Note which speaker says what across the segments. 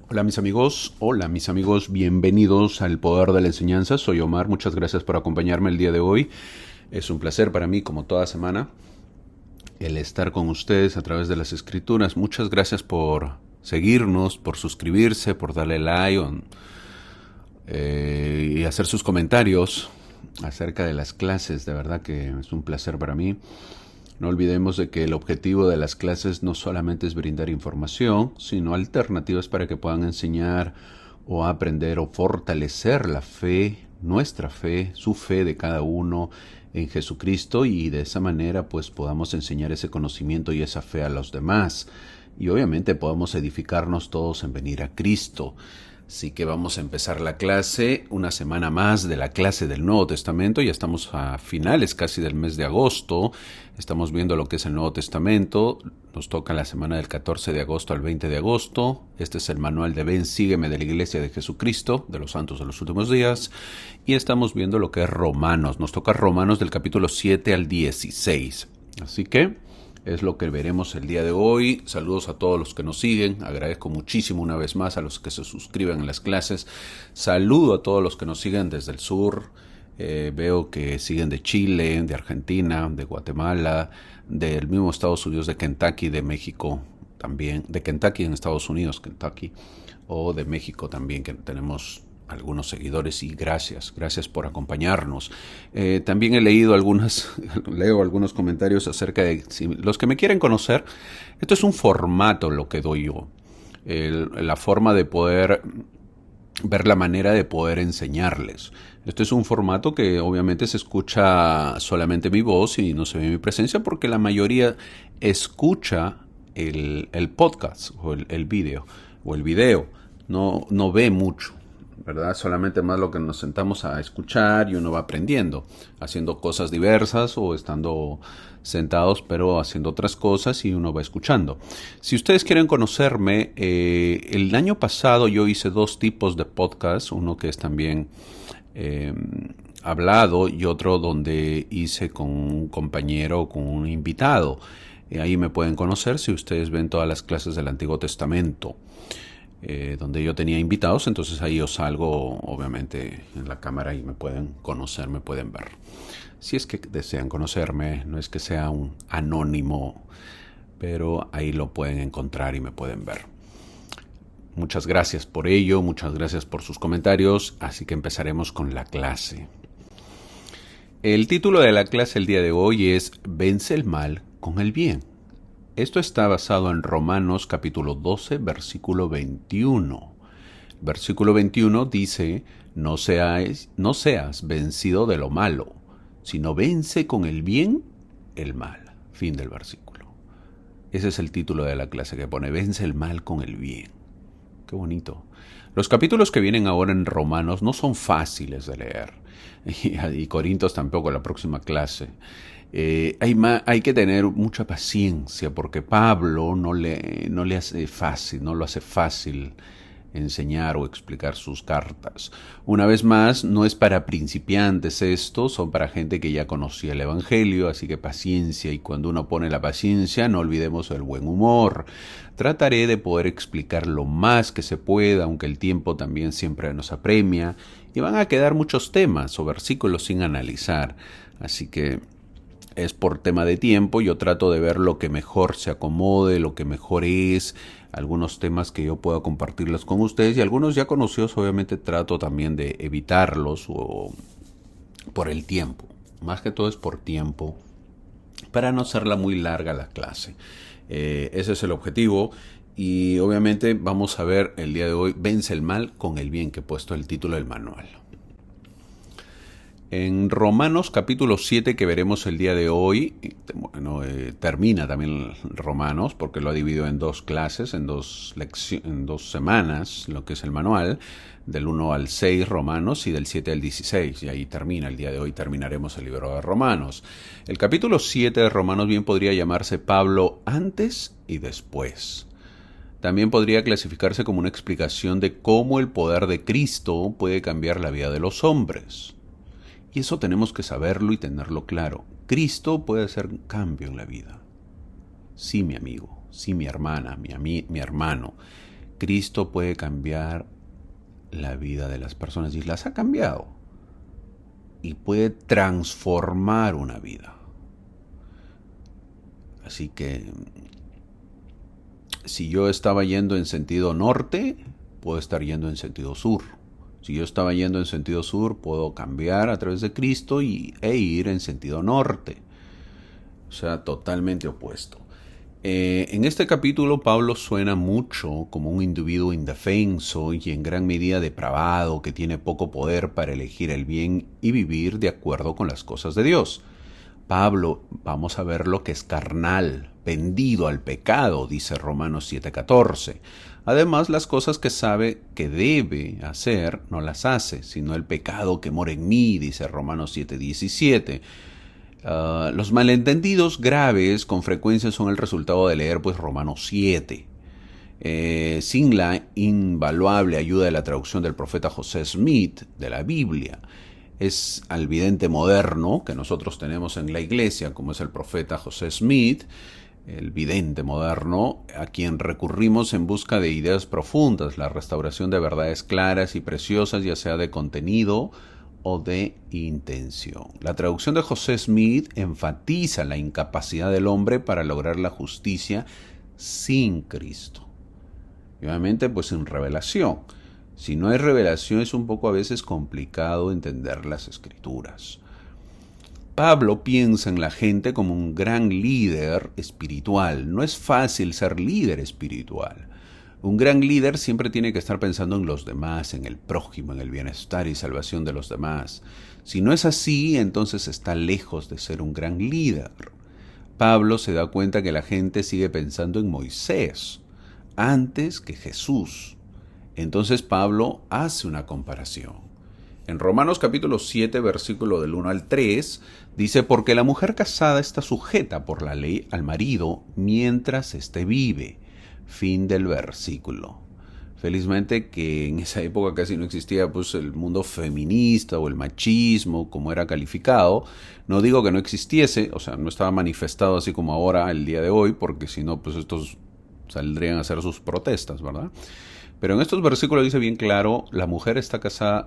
Speaker 1: Hola mis amigos, bienvenidos al Poder de la Enseñanza. Soy Omar, muchas gracias por acompañarme el día de hoy. Es un placer para mí, como toda semana, el estar con ustedes a través de las escrituras. Muchas gracias por seguirnos, por suscribirse, por darle like y hacer sus comentarios acerca de las clases. De verdad que es un placer para mí. No olvidemos de que el objetivo de las clases no solamente es brindar información, sino alternativas para que puedan enseñar o aprender o fortalecer la fe, nuestra fe, su fe de cada uno en Jesucristo, y de esa manera pues podamos enseñar ese conocimiento y esa fe a los demás. Y obviamente podamos edificarnos todos en venir a Cristo. Así que vamos a empezar la clase, una semana más de la clase del Nuevo Testamento. Ya estamos a finales casi del mes de agosto. Estamos viendo lo que es el Nuevo Testamento. Nos toca la semana del 14 de agosto al 20 de agosto. Este es el manual de Ven, sígueme de la Iglesia de Jesucristo, de los Santos de los Últimos Días. Y estamos viendo lo que es Romanos. Nos toca Romanos del capítulo 7 al 16. Así que es lo que veremos el día de hoy. Saludos a todos los que nos siguen. Agradezco muchísimo una vez más a los que se suscriben en las clases. Saludo a todos los que nos siguen desde el sur. Veo que siguen de Chile, de Argentina, de Guatemala, del mismo Estados Unidos, de Kentucky, de México también. De Kentucky en Estados Unidos, Kentucky. O de México también, que tenemos algunos seguidores, y gracias por acompañarnos. También leo algunos comentarios acerca de los que me quieren conocer. Esto es un formato lo que doy yo, la forma de poder ver la manera de poder enseñarles. Esto es un formato que obviamente se escucha solamente mi voz y no se ve mi presencia, porque la mayoría escucha el podcast o el video o el video, no ve mucho, ¿verdad? Solamente más lo que nos sentamos a escuchar, y uno va aprendiendo, haciendo cosas diversas o estando sentados pero haciendo otras cosas, y uno va escuchando. Si ustedes quieren conocerme, el año pasado yo hice 2 tipos de podcast, uno que es también hablado y otro donde hice con un compañero o con un invitado. Ahí me pueden conocer si ustedes ven todas las clases del Antiguo Testamento. Donde yo tenía invitados, entonces ahí yo salgo obviamente en la cámara y me pueden conocer, me pueden ver. Si es que desean conocerme, no es que sea un anónimo, pero ahí lo pueden encontrar y me pueden ver. Muchas gracias por ello, muchas gracias por sus comentarios, así que empezaremos con la clase. El título de la clase el día de hoy es Vence el mal con el bien. Esto está basado en Romanos capítulo 12, versículo 21. Versículo 21 dice: no seas vencido de lo malo, sino vence con el bien el mal. Fin del versículo. Ese es el título de la clase, que pone Vence el mal con el bien. Qué bonito. Los capítulos que vienen ahora en Romanos no son fáciles de leer. Y Corintios tampoco, la próxima clase. Hay que tener mucha paciencia, porque Pablo no le hace fácil, no lo hace fácil enseñar o explicar sus cartas. Una vez más, no es para principiantes esto, son para gente que ya conocía el Evangelio, así que paciencia, y cuando uno pone la paciencia, no olvidemos el buen humor. Trataré de poder explicar lo más que se pueda, aunque el tiempo también siempre nos apremia, y van a quedar muchos temas o versículos sin analizar, así que es por tema de tiempo. Yo trato de ver lo que mejor se acomode, lo que mejor es, algunos temas que yo pueda compartirlos con ustedes, y algunos ya conocidos obviamente trato también de evitarlos o por el tiempo. Más que todo es por tiempo, para no hacerla muy larga la clase. Ese es el objetivo. Y obviamente vamos a ver el día de hoy Vence el mal con el bien, que he puesto el título del manual. En Romanos capítulo 7, que veremos el día de hoy, termina también Romanos, porque lo ha dividido en 2 clases, en 2 semanas, lo que es el manual, del 1 al 6 Romanos y del 7 al 16, y ahí termina. El día de hoy terminaremos el libro de Romanos. El capítulo 7 de Romanos bien podría llamarse Pablo antes y después. También podría clasificarse como una explicación de cómo el poder de Cristo puede cambiar la vida de los hombres. Y eso tenemos que saberlo y tenerlo claro. Cristo puede hacer un cambio en la vida. Sí, mi amigo, sí, mi hermana, mi hermano. Cristo puede cambiar la vida de las personas y las ha cambiado. Y puede transformar una vida. Así que si yo estaba yendo en sentido norte, puedo estar yendo en sentido sur. Si yo estaba yendo en sentido sur, puedo cambiar a través de Cristo e ir en sentido norte. O sea, totalmente opuesto. En este capítulo Pablo suena mucho como un individuo indefenso y en gran medida depravado que tiene poco poder para elegir el bien y vivir de acuerdo con las cosas de Dios. Pablo, vamos a ver lo que es carnal, vendido al pecado, dice Romanos 7:14. Además, las cosas que sabe que debe hacer no las hace, sino el pecado que mora en mí, dice Romanos 7:17. Los malentendidos graves con frecuencia son el resultado de leer pues Romanos 7. Sin la invaluable ayuda de la traducción del profeta José Smith de la Biblia, es al vidente moderno que nosotros tenemos en la iglesia, como es el profeta José Smith, el vidente moderno, a quien recurrimos en busca de ideas profundas, la restauración de verdades claras y preciosas, ya sea de contenido o de intención. La traducción de José Smith enfatiza la incapacidad del hombre para lograr la justicia sin Cristo. Y obviamente, pues sin revelación. Si no hay revelación, es un poco a veces complicado entender las Escrituras. Pablo piensa en la gente como un gran líder espiritual. No es fácil ser líder espiritual. Un gran líder siempre tiene que estar pensando en los demás, en el prójimo, en el bienestar y salvación de los demás. Si no es así, entonces está lejos de ser un gran líder. Pablo se da cuenta que la gente sigue pensando en Moisés antes que Jesús. Entonces Pablo hace una comparación. En Romanos capítulo 7, versículo del 1 al 3, dice: porque la mujer casada está sujeta por la ley al marido mientras éste vive. Fin del versículo. Felizmente que en esa época casi no existía pues el mundo feminista o el machismo como era calificado. No digo que no existiese, o sea, no estaba manifestado así como ahora el día de hoy, porque si no pues estos saldrían a hacer sus protestas, ¿verdad? Pero en estos versículos dice bien claro: la mujer está casada,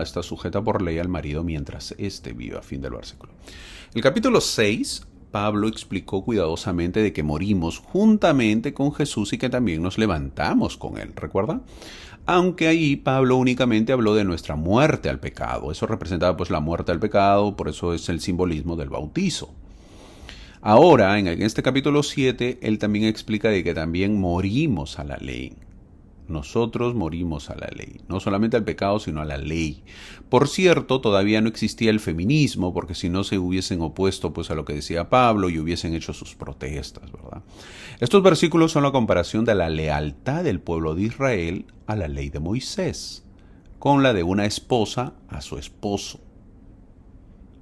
Speaker 1: está sujeta por ley al marido mientras éste viva. Fin del versículo. El capítulo 6, Pablo explicó cuidadosamente de que morimos juntamente con Jesús y que también nos levantamos con él, ¿recuerda? Aunque ahí Pablo únicamente habló de nuestra muerte al pecado. Eso representaba pues la muerte al pecado, por eso es el simbolismo del bautizo. Ahora, en este capítulo 7, él también explica de que también morimos a la ley. Nosotros morimos a la ley, no solamente al pecado, sino a la ley. Por cierto, todavía no existía el feminismo, porque si no se hubiesen opuesto pues a lo que decía Pablo y hubiesen hecho sus protestas, ¿verdad? Estos versículos son la comparación de la lealtad del pueblo de Israel a la ley de Moisés, con la de una esposa a su esposo.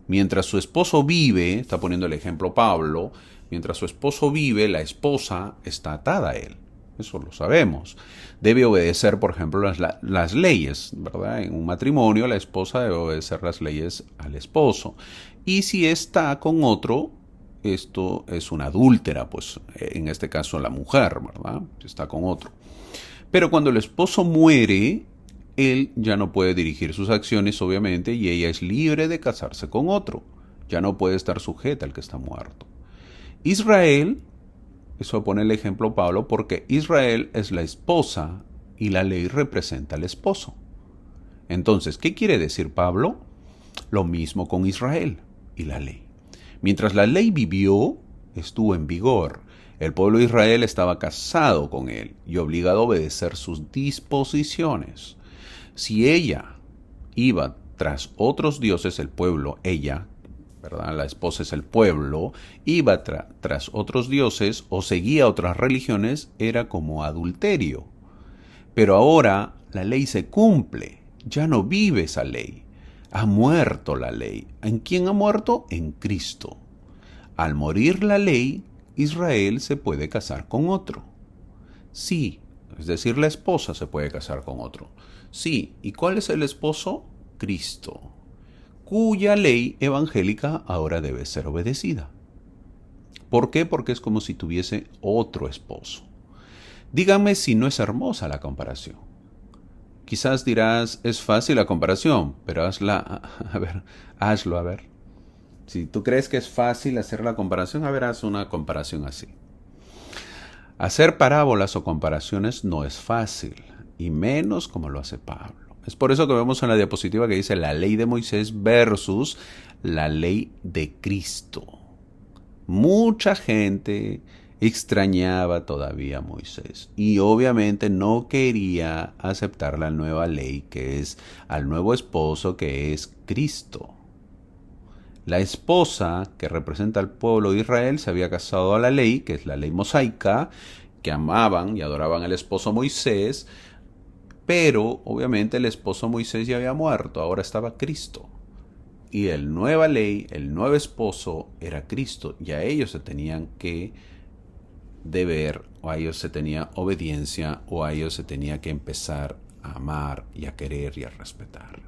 Speaker 1: Mientras su esposo vive, está poniendo el ejemplo Pablo, mientras su esposo vive, la esposa está atada a él. Eso lo sabemos. Debe obedecer, por ejemplo, las leyes, ¿verdad? En un matrimonio, la esposa debe obedecer las leyes al esposo. Y si está con otro, esto es una adúltera, pues en este caso la mujer, ¿verdad? Está con otro. Pero cuando el esposo muere, él ya no puede dirigir sus acciones, obviamente, y ella es libre de casarse con otro. Ya no puede estar sujeta al que está muerto. Israel, eso pone el ejemplo Pablo, porque Israel es la esposa y la ley representa al esposo. Entonces, ¿qué quiere decir Pablo? Lo mismo con Israel y la ley. Mientras la ley vivió, estuvo en vigor. El pueblo de Israel estaba casado con él y obligado a obedecer sus disposiciones. Si ella iba tras otros dioses, el pueblo, ella, ¿verdad? La esposa es el pueblo, iba tras otros dioses o seguía otras religiones, era como adulterio. Pero ahora la ley se cumple, ya no vive esa ley. Ha muerto la ley. ¿En quién ha muerto? En Cristo. Al morir la ley, Israel se puede casar con otro. Sí, es decir, la esposa se puede casar con otro. Sí, ¿y cuál es el esposo? Cristo, cuya ley evangélica ahora debe ser obedecida. ¿Por qué? Porque es como si tuviese otro esposo. Díganme si no es hermosa la comparación. Quizás dirás, es fácil la comparación, pero hazlo a ver. Si tú crees que es fácil hacer la comparación, a ver, haz una comparación así. Hacer parábolas o comparaciones no es fácil, y menos como lo hace Pablo. Es por eso que vemos en la diapositiva que dice la ley de Moisés versus la ley de Cristo. Mucha gente extrañaba todavía a Moisés y obviamente no quería aceptar la nueva ley, que es al nuevo esposo, que es Cristo. La esposa que representa al pueblo de Israel se había casado a la ley, que es la ley mosaica, que amaban y adoraban al esposo Moisés, pero obviamente el esposo Moisés ya había muerto, ahora estaba Cristo. Y la nueva ley, el nuevo esposo era Cristo, y a ellos se tenían que deber, o a ellos se tenía obediencia, o a ellos se tenía que empezar a amar y a querer y a respetar.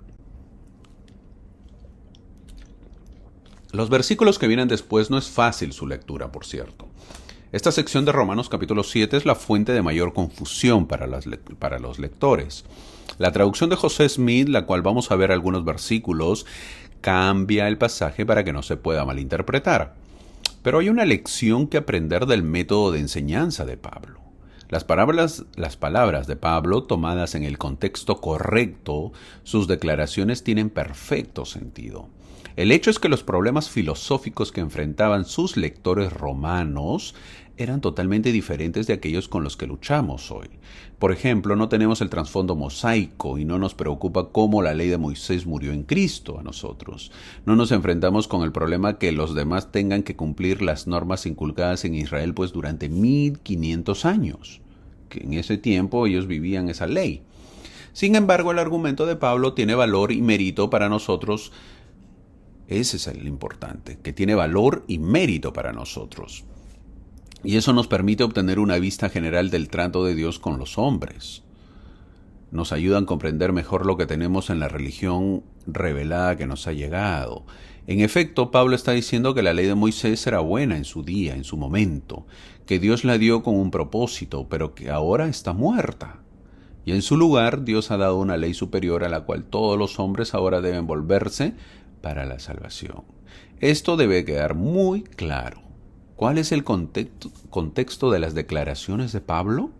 Speaker 1: Los versículos que vienen después no es fácil su lectura, por cierto. Esta sección de Romanos capítulo 7 es la fuente de mayor confusión para los lectores. La traducción de José Smith, la cual vamos a ver algunos versículos, cambia el pasaje para que no se pueda malinterpretar. Pero hay una lección que aprender del método de enseñanza de Pablo. Las palabras de Pablo, tomadas en el contexto correcto, sus declaraciones tienen perfecto sentido. El hecho es que los problemas filosóficos que enfrentaban sus lectores romanos eran totalmente diferentes de aquellos con los que luchamos hoy. Por ejemplo, no tenemos el trasfondo mosaico y no nos preocupa cómo la ley de Moisés murió en Cristo a nosotros. No nos enfrentamos con el problema que los demás tengan que cumplir las normas inculcadas en Israel pues durante 1500 años, que en ese tiempo ellos vivían esa ley. Sin embargo, el argumento de Pablo tiene valor y mérito para nosotros. Ese es el importante, que tiene valor y mérito para nosotros. Y eso nos permite obtener una vista general del trato de Dios con los hombres. Nos ayudan a comprender mejor lo que tenemos en la religión revelada que nos ha llegado. En efecto, Pablo está diciendo que la ley de Moisés era buena en su día, en su momento, que Dios la dio con un propósito, pero que ahora está muerta. Y en su lugar, Dios ha dado una ley superior a la cual todos los hombres ahora deben volverse para la salvación. Esto debe quedar muy claro. ¿Cuál es el contexto de las declaraciones de Pablo?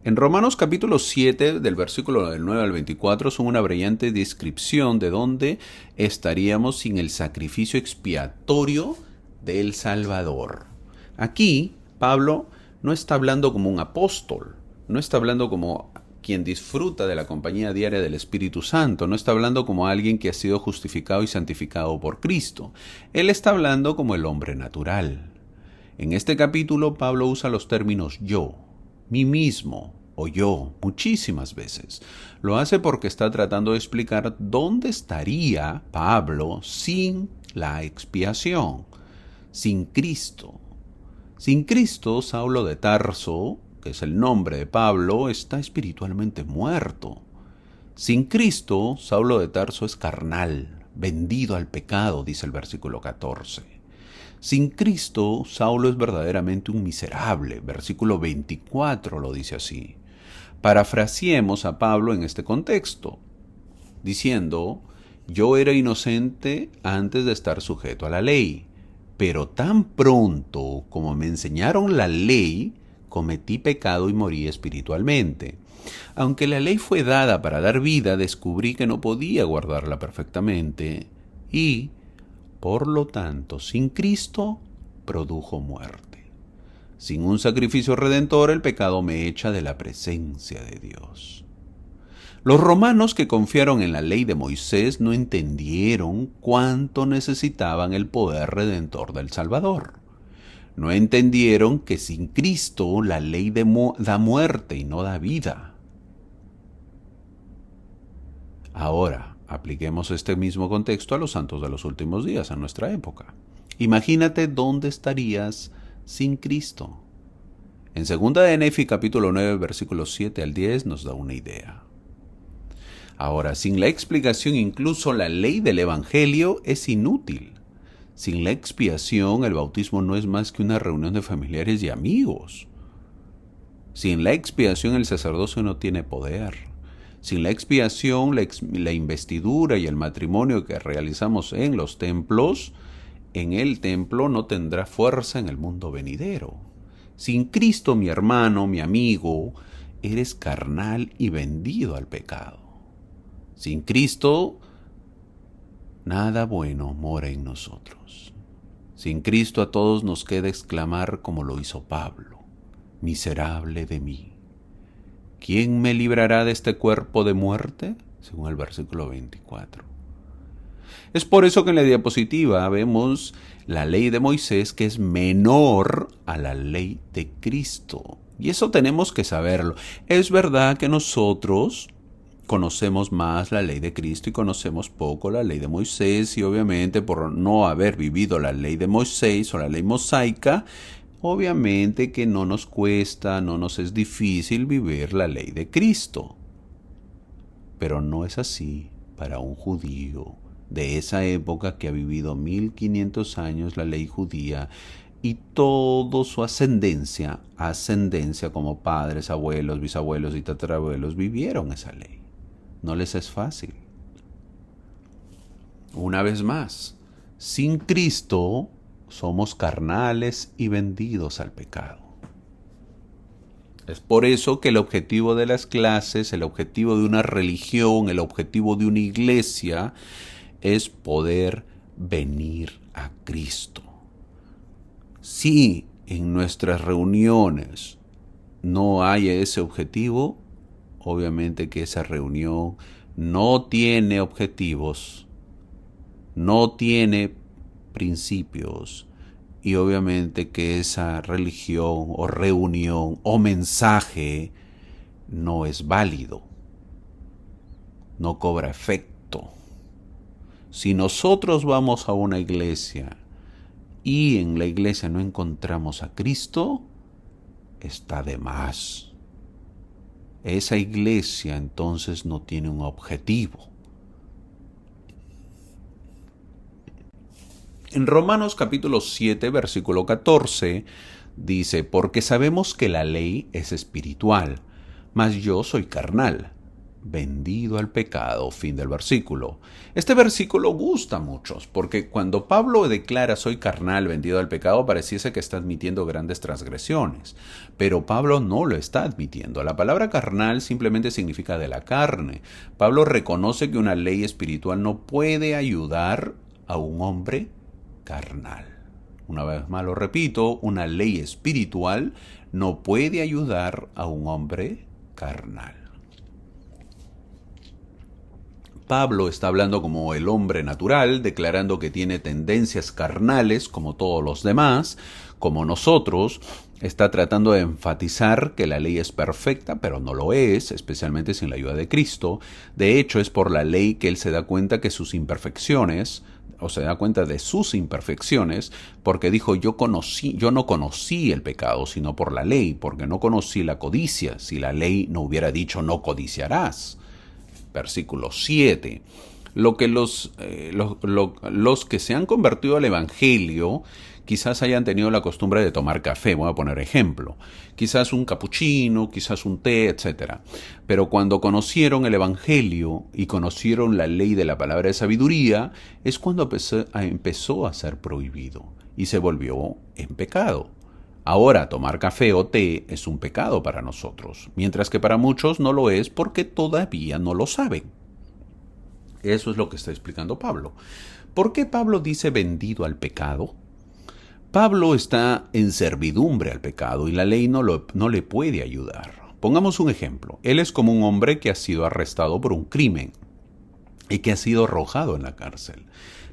Speaker 1: En Romanos capítulo 7, del versículo del 9 al 24, son una brillante descripción de dónde estaríamos sin el sacrificio expiatorio del Salvador. Aquí, Pablo no está hablando como un apóstol, no está hablando como quien disfruta de la compañía diaria del Espíritu Santo, no está hablando como alguien que ha sido justificado y santificado por Cristo. Él está hablando como el hombre natural. En este capítulo, Pablo usa los términos yo, mí mismo o yo muchísimas veces. Lo hace porque está tratando de explicar dónde estaría Pablo sin la expiación, sin Cristo. Sin Cristo, Saulo de Tarso, que es el nombre de Pablo, está espiritualmente muerto. Sin Cristo, Saulo de Tarso es carnal, vendido al pecado, dice el versículo 14. Sin Cristo, Saulo es verdaderamente un miserable. Versículo 24 lo dice así. Parafraseemos a Pablo en este contexto, diciendo, yo era inocente antes de estar sujeto a la ley, pero tan pronto como me enseñaron la ley, cometí pecado y morí espiritualmente. Aunque la ley fue dada para dar vida, descubrí que no podía guardarla perfectamente y, por lo tanto, sin Cristo, produjo muerte. Sin un sacrificio redentor, el pecado me echa de la presencia de Dios. Los romanos que confiaron en la ley de Moisés no entendieron cuánto necesitaban el poder redentor del Salvador. No entendieron que sin Cristo la ley da muerte y no da vida. Ahora, apliquemos este mismo contexto a los santos de los últimos días, a nuestra época. Imagínate dónde estarías sin Cristo. En 2 de Nefi, capítulo 9, versículos 7 al 10, nos da una idea. Ahora, sin la explicación, incluso la ley del Evangelio es inútil. Sin la expiación, el bautismo no es más que una reunión de familiares y amigos. Sin la expiación el sacerdocio no tiene poder. Sin la expiación, la investidura y el matrimonio que realizamos en los templos, en el templo no tendrá fuerza en el mundo venidero. Sin Cristo, mi hermano, mi amigo, eres carnal y vendido al pecado. Sin Cristo, nada bueno mora en nosotros. Sin Cristo a todos nos queda exclamar como lo hizo Pablo: miserable de mí. ¿Quién me librará de este cuerpo de muerte? Según el versículo 24. Es por eso que en la diapositiva vemos la ley de Moisés, que es menor a la ley de Cristo. Y eso tenemos que saberlo. Es verdad que nosotros conocemos más la ley de Cristo y conocemos poco la ley de Moisés, y obviamente por no haber vivido la ley de Moisés o la ley mosaica, obviamente que no nos cuesta, no nos es difícil vivir la ley de Cristo. Pero no es así para un judío de esa época que ha vivido 1500 años la ley judía y toda su ascendencia como padres, abuelos, bisabuelos y tatarabuelos vivieron esa ley. No les es fácil. Una vez más, sin Cristo somos carnales y vendidos al pecado. Es por eso que el objetivo de las clases, el objetivo de una religión, el objetivo de una iglesia es poder venir a Cristo. Si en nuestras reuniones no hay ese objetivo, obviamente que esa reunión no tiene objetivos, no tiene principios, y obviamente que esa religión o reunión o mensaje no es válido, no cobra efecto. Si nosotros vamos a una iglesia y en la iglesia no encontramos a Cristo, está de más. Esa iglesia entonces no tiene un objetivo. En Romanos capítulo 7, versículo 14, dice: porque sabemos que la ley es espiritual, mas yo soy carnal, vendido al pecado. Fin del versículo. Este versículo gusta a muchos, porque cuando Pablo declara soy carnal, vendido al pecado, pareciese que está admitiendo grandes transgresiones. Pero Pablo no lo está admitiendo. La palabra carnal simplemente significa de la carne. Pablo reconoce que una ley espiritual no puede ayudar a un hombre carnal. Una vez más lo repito, una ley espiritual no puede ayudar a un hombre carnal. Pablo está hablando como el hombre natural, declarando que tiene tendencias carnales como todos los demás, como nosotros. Está tratando de enfatizar que la ley es perfecta, pero no lo es, especialmente sin la ayuda de Cristo. De hecho, es por la ley que él se da cuenta que sus imperfecciones, o se da cuenta de sus imperfecciones, porque dijo, yo no conocí el pecado, sino por la ley, porque no conocí la codicia, si la ley no hubiera dicho no codiciarás. Versículo 7. Los que se han convertido al Evangelio quizás hayan tenido la costumbre de tomar café, voy a poner ejemplo, quizás un capuchino, quizás un té, etc. Pero cuando conocieron el Evangelio y conocieron la ley de la palabra de sabiduría, es cuando empezó a ser prohibido y se volvió en pecado. Ahora, tomar café o té es un pecado para nosotros, mientras que para muchos no lo es porque todavía no lo saben. Eso es lo que está explicando Pablo. ¿Por qué Pablo dice vendido al pecado? Pablo está en servidumbre al pecado y la ley no le puede ayudar. Pongamos un ejemplo. Él es como un hombre que ha sido arrestado por un crimen y que ha sido arrojado en la cárcel.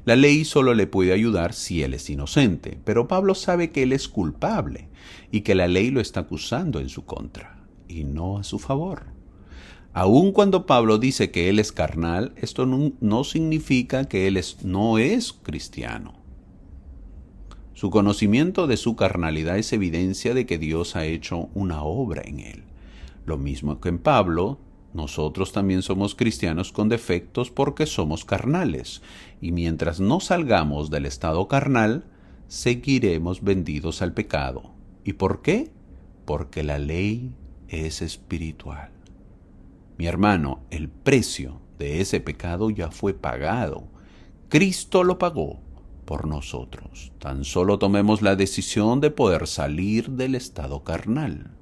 Speaker 1: La ley solo le puede ayudar si él es inocente, pero Pablo sabe que él es culpable y que la ley lo está acusando en su contra y no a su favor. Aun cuando Pablo dice que él es carnal, esto no significa que él no es cristiano. Su conocimiento de su carnalidad es evidencia de que Dios ha hecho una obra en él. Lo mismo que en Pablo, nosotros también somos cristianos con defectos porque somos carnales, y mientras no salgamos del estado carnal, seguiremos vendidos al pecado. ¿Y por qué? Porque la ley es espiritual. Mi hermano, el precio de ese pecado ya fue pagado. Cristo lo pagó por nosotros. Tan solo tomemos la decisión de poder salir del estado carnal.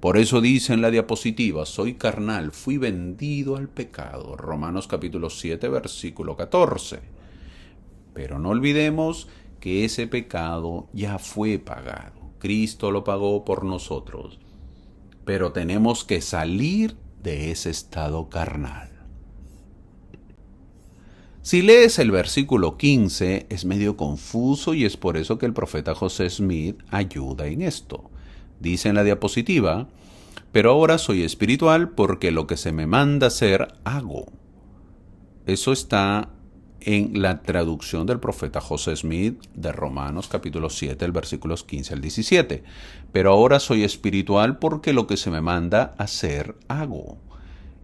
Speaker 1: Por eso dice en la diapositiva, soy carnal, fui vendido al pecado. Romanos capítulo 7, versículo 14. Pero no olvidemos que ese pecado ya fue pagado. Cristo lo pagó por nosotros. Pero tenemos que salir de ese estado carnal. Si lees el versículo 15, es medio confuso y es por eso que el profeta José Smith ayuda en esto. Dice en la diapositiva, pero ahora soy espiritual porque lo que se me manda hacer, hago. Eso está en la traducción del profeta José Smith de Romanos capítulo 7, el versículos 15 al 17. Pero ahora soy espiritual porque lo que se me manda hacer, hago.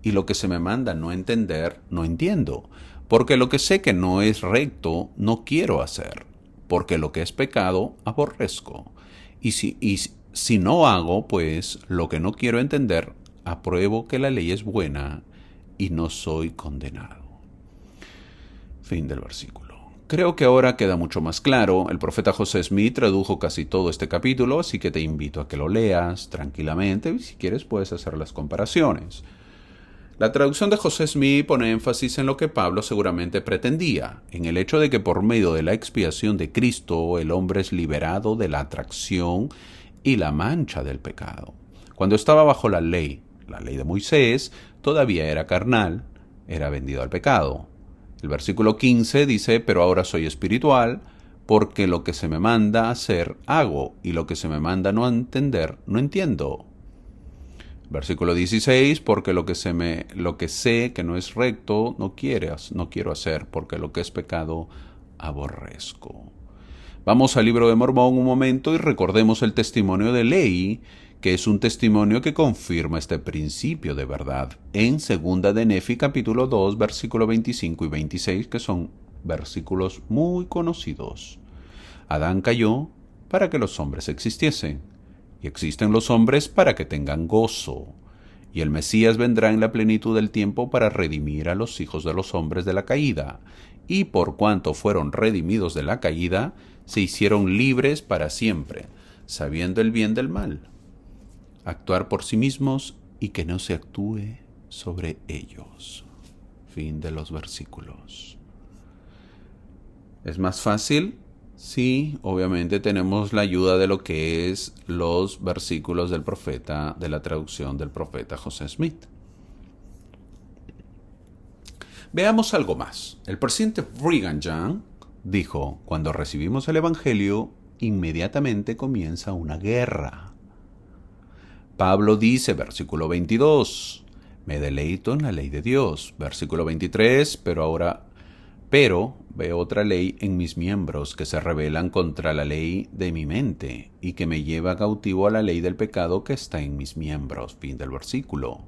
Speaker 1: Y lo que se me manda no entender, no entiendo. Porque lo que sé que no es recto, no quiero hacer. Porque lo que es pecado, aborrezco. Y si no hago, pues, lo que no quiero entender, apruebo que la ley es buena y no soy condenado. Fin del versículo. Creo que ahora queda mucho más claro. El profeta José Smith tradujo casi todo este capítulo, así que te invito a que lo leas tranquilamente y si quieres puedes hacer las comparaciones. La traducción de José Smith pone énfasis en lo que Pablo seguramente pretendía, en el hecho de que por medio de la expiación de Cristo el hombre es liberado de la atracción y la mancha del pecado. Cuando estaba bajo la ley de Moisés, todavía era carnal, era vendido al pecado. El versículo 15 dice, pero ahora soy espiritual, porque lo que se me manda hacer, hago, y lo que se me manda no entender, no entiendo. Versículo 16, porque lo que sé que no es recto, no quiero hacer, porque lo que es pecado, aborrezco. Vamos al libro de Mormón un momento y recordemos el testimonio de Lehi, que es un testimonio que confirma este principio de verdad, en segunda de Nefi capítulo 2, versículo 25 y 26, que son versículos muy conocidos. Adán cayó para que los hombres existiesen. Y existen los hombres para que tengan gozo. Y el Mesías vendrá en la plenitud del tiempo para redimir a los hijos de los hombres de la caída. Y por cuanto fueron redimidos de la caída, se hicieron libres para siempre, sabiendo el bien del mal. Actuar por sí mismos y que no se actúe sobre ellos. Fin de los versículos. ¿Es más fácil? Sí, obviamente tenemos la ayuda de lo que es los versículos del profeta, de la traducción del profeta José Smith. Veamos algo más. El presidente Brigham Young dijo, cuando recibimos el Evangelio, inmediatamente comienza una guerra. Pablo dice, versículo 22, me deleito en la ley de Dios. Versículo 23, pero veo otra ley en mis miembros que se rebelan contra la ley de mi mente y que me lleva cautivo a la ley del pecado que está en mis miembros. Fin del versículo.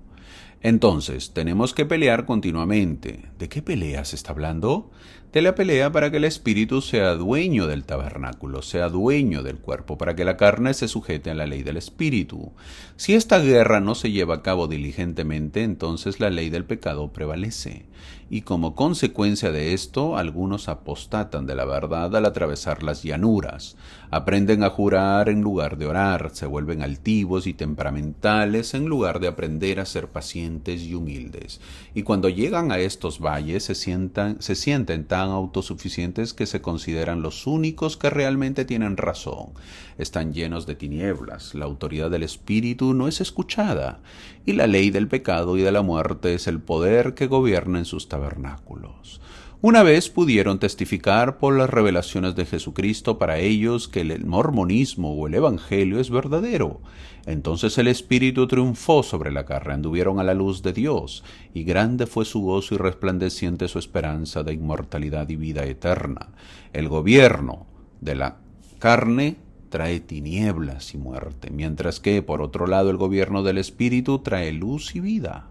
Speaker 1: Entonces, tenemos que pelear continuamente. ¿De qué pelea se está hablando? De la pelea para que el espíritu sea dueño del tabernáculo, sea dueño del cuerpo, para que la carne se sujete a la ley del espíritu. Si esta guerra no se lleva a cabo diligentemente, entonces la ley del pecado prevalece. Y como consecuencia de esto, algunos apostatan de la verdad al atravesar las llanuras. Aprenden a jurar en lugar de orar, se vuelven altivos y temperamentales en lugar de aprender a ser pacientes y humildes. Y cuando llegan a estos valles se sienten tan autosuficientes que se consideran los únicos que realmente tienen razón. Están llenos de tinieblas, la autoridad del espíritu no es escuchada, y la ley del pecado y de la muerte es el poder que gobierna en sus tabernáculos. Una vez pudieron testificar por las revelaciones de Jesucristo para ellos que el mormonismo o el evangelio es verdadero. Entonces el espíritu triunfó sobre la carne, anduvieron a la luz de Dios, y grande fue su gozo y resplandeciente su esperanza de inmortalidad y vida eterna. El gobierno de la carne trae tinieblas y muerte, mientras que, por otro lado, el gobierno del espíritu trae luz y vida.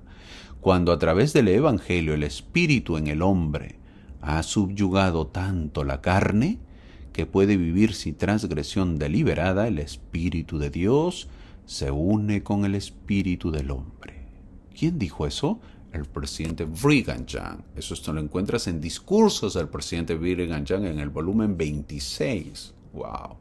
Speaker 1: Cuando a través del evangelio el espíritu en el hombre ha subyugado tanto la carne que puede vivir sin transgresión deliberada, el Espíritu de Dios se une con el espíritu del hombre. ¿Quién dijo eso? El presidente Brigham Young. Eso esto lo encuentras en Discursos del presidente Brigham Young en el volumen 26. ¡Wow!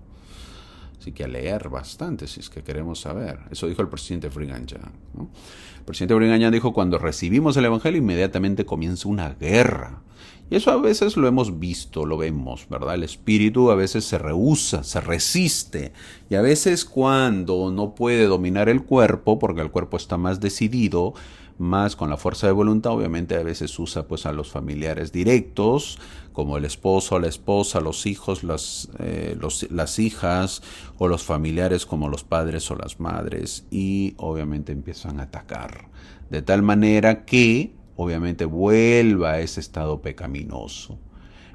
Speaker 1: Así que a leer bastante si es que queremos saber. Eso dijo el presidente Brigham Young, ¿no? El presidente Brigham Young dijo: cuando recibimos el Evangelio, inmediatamente comienza una guerra. Y eso a veces lo hemos visto, lo vemos, ¿verdad? El espíritu a veces se rehúsa, se resiste. Y a veces cuando no puede dominar el cuerpo, porque el cuerpo está más decidido, más con la fuerza de voluntad, obviamente a veces usa pues a los familiares directos, como el esposo, la esposa, los hijos, las hijas, o los familiares como los padres o las madres, y obviamente empiezan a atacar. De tal manera que obviamente vuelva a ese estado pecaminoso,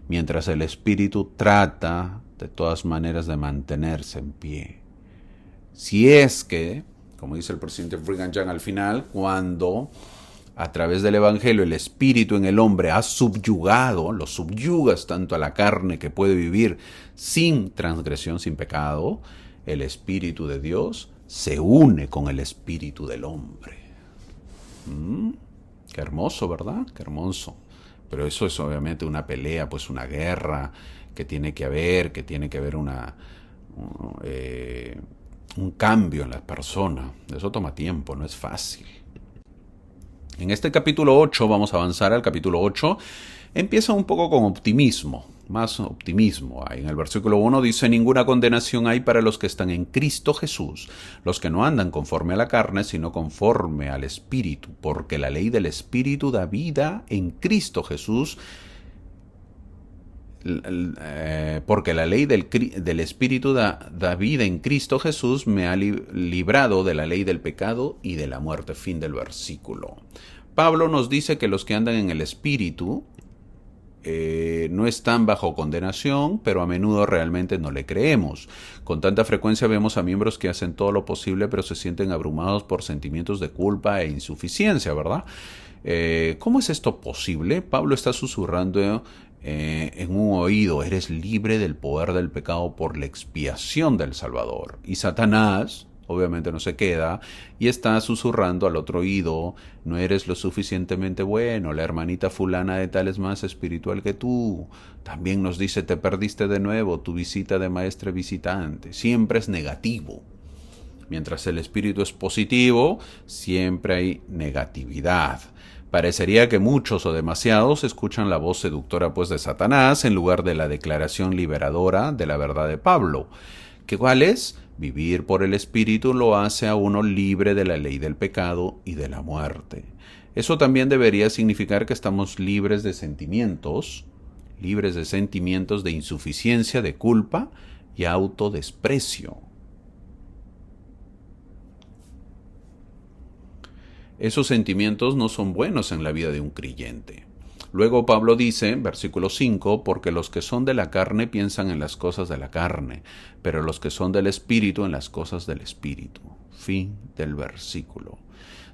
Speaker 1: mientras el espíritu trata de todas maneras de mantenerse en pie. Si es que, como dice el presidente Brigham Young al final, cuando a través del evangelio el espíritu en el hombre ha subyugado, lo subyugas tanto a la carne que puede vivir sin transgresión, sin pecado, el espíritu de Dios se une con el espíritu del hombre. Qué hermoso, ¿verdad? Qué hermoso. Pero eso es obviamente una pelea, pues una guerra que tiene que haber un cambio en la persona. Eso toma tiempo, no es fácil. En este capítulo 8, vamos a avanzar al capítulo 8, empieza un poco con optimismo, más optimismo. En el versículo 1 dice: ninguna condenación hay para los que están en Cristo Jesús, los que no andan conforme a la carne, sino conforme al Espíritu, porque la ley del Espíritu da vida en Cristo Jesús, porque la ley del Espíritu da vida en Cristo Jesús me ha librado de la ley del pecado y de la muerte. Fin del versículo. Pablo nos dice que los que andan en el Espíritu no están bajo condenación, pero a menudo realmente no le creemos. Con tanta frecuencia vemos a miembros que hacen todo lo posible, pero se sienten abrumados por sentimientos de culpa e insuficiencia, ¿verdad? ¿Cómo es esto posible? Pablo está susurrando en un oído: eres libre del poder del pecado por la expiación del Salvador. Y Satanás obviamente no se queda y está susurrando al otro oído: no eres lo suficientemente bueno, la hermanita fulana de tal es más espiritual que tú. También nos dice: te perdiste de nuevo, tu visita de maestre visitante. Siempre es negativo. Mientras el espíritu es positivo, siempre hay negatividad. Parecería que muchos o demasiados escuchan la voz seductora pues de Satanás en lugar de la declaración liberadora de la verdad de Pablo. ¿Qué cuál es? Vivir por el Espíritu lo hace a uno libre de la ley del pecado y de la muerte. Eso también debería significar que estamos libres de sentimientos de insuficiencia, de culpa y autodesprecio. Esos sentimientos no son buenos en la vida de un creyente. Luego Pablo dice, versículo 5, porque los que son de la carne piensan en las cosas de la carne, pero los que son del Espíritu en las cosas del Espíritu. Fin del versículo.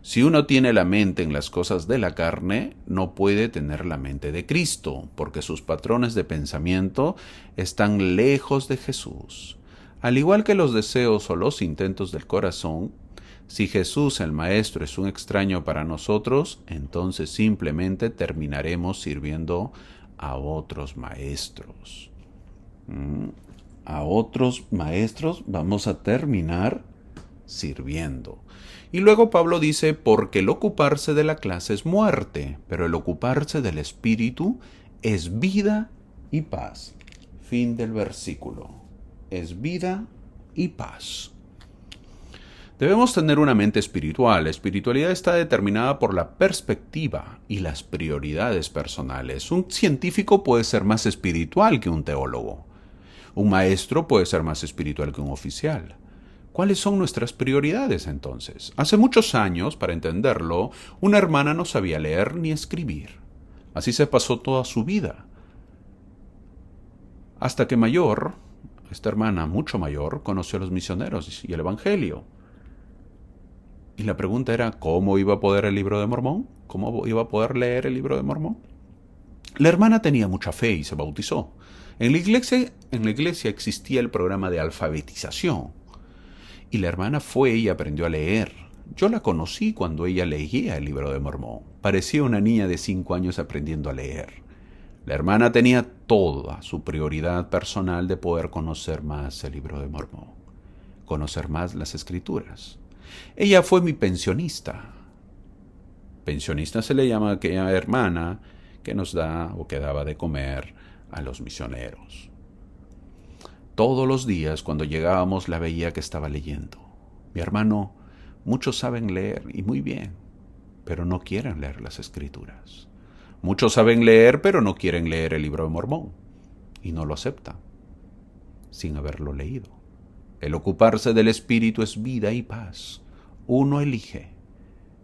Speaker 1: Si uno tiene la mente en las cosas de la carne, no puede tener la mente de Cristo, porque sus patrones de pensamiento están lejos de Jesús. Al igual que los deseos o los intentos del corazón, si Jesús el Maestro es un extraño para nosotros, entonces simplemente terminaremos sirviendo a otros maestros. A otros maestros vamos a terminar sirviendo. Y luego Pablo dice, porque el ocuparse de la clase es muerte, pero el ocuparse del Espíritu es vida y paz. Fin del versículo. Es vida y paz. Debemos tener una mente espiritual. La espiritualidad está determinada por la perspectiva y las prioridades personales. Un científico puede ser más espiritual que un teólogo. Un maestro puede ser más espiritual que un oficial. ¿Cuáles son nuestras prioridades entonces? Hace muchos años, para entenderlo, una hermana no sabía leer ni escribir. Así se pasó toda su vida. Hasta que esta hermana mucho mayor, conoció a los misioneros y el Evangelio. Y la pregunta era, ¿cómo iba a poder el libro de Mormón? ¿Cómo iba a poder leer el libro de Mormón? La hermana tenía mucha fe y se bautizó. En la iglesia existía el programa de alfabetización. Y la hermana fue y aprendió a leer. Yo la conocí cuando ella leía el Libro de Mormón. Parecía una niña de 5 años aprendiendo a leer. La hermana tenía toda su prioridad personal de poder conocer más el Libro de Mormón, conocer más las Escrituras. Ella fue mi pensionista. Pensionista se le llama a aquella hermana que nos da o que daba de comer a los misioneros. Todos los días cuando llegábamos la veía que estaba leyendo. Mi hermano, muchos saben leer y muy bien, pero no quieren leer las Escrituras. Muchos saben leer, pero no quieren leer el Libro de Mormón y no lo aceptan sin haberlo leído. El ocuparse del Espíritu es vida y paz. Uno elige.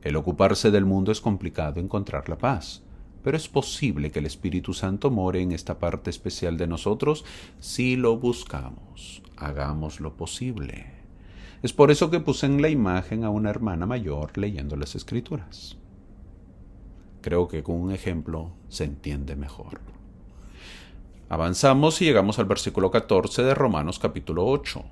Speaker 1: El ocuparse del mundo es complicado encontrar la paz, pero es posible que el Espíritu Santo more en esta parte especial de nosotros si lo buscamos. Hagamos lo posible. Es por eso que puse en la imagen a una hermana mayor leyendo las Escrituras. Creo que con un ejemplo se entiende mejor. Avanzamos y llegamos al versículo 14 de Romanos capítulo 8.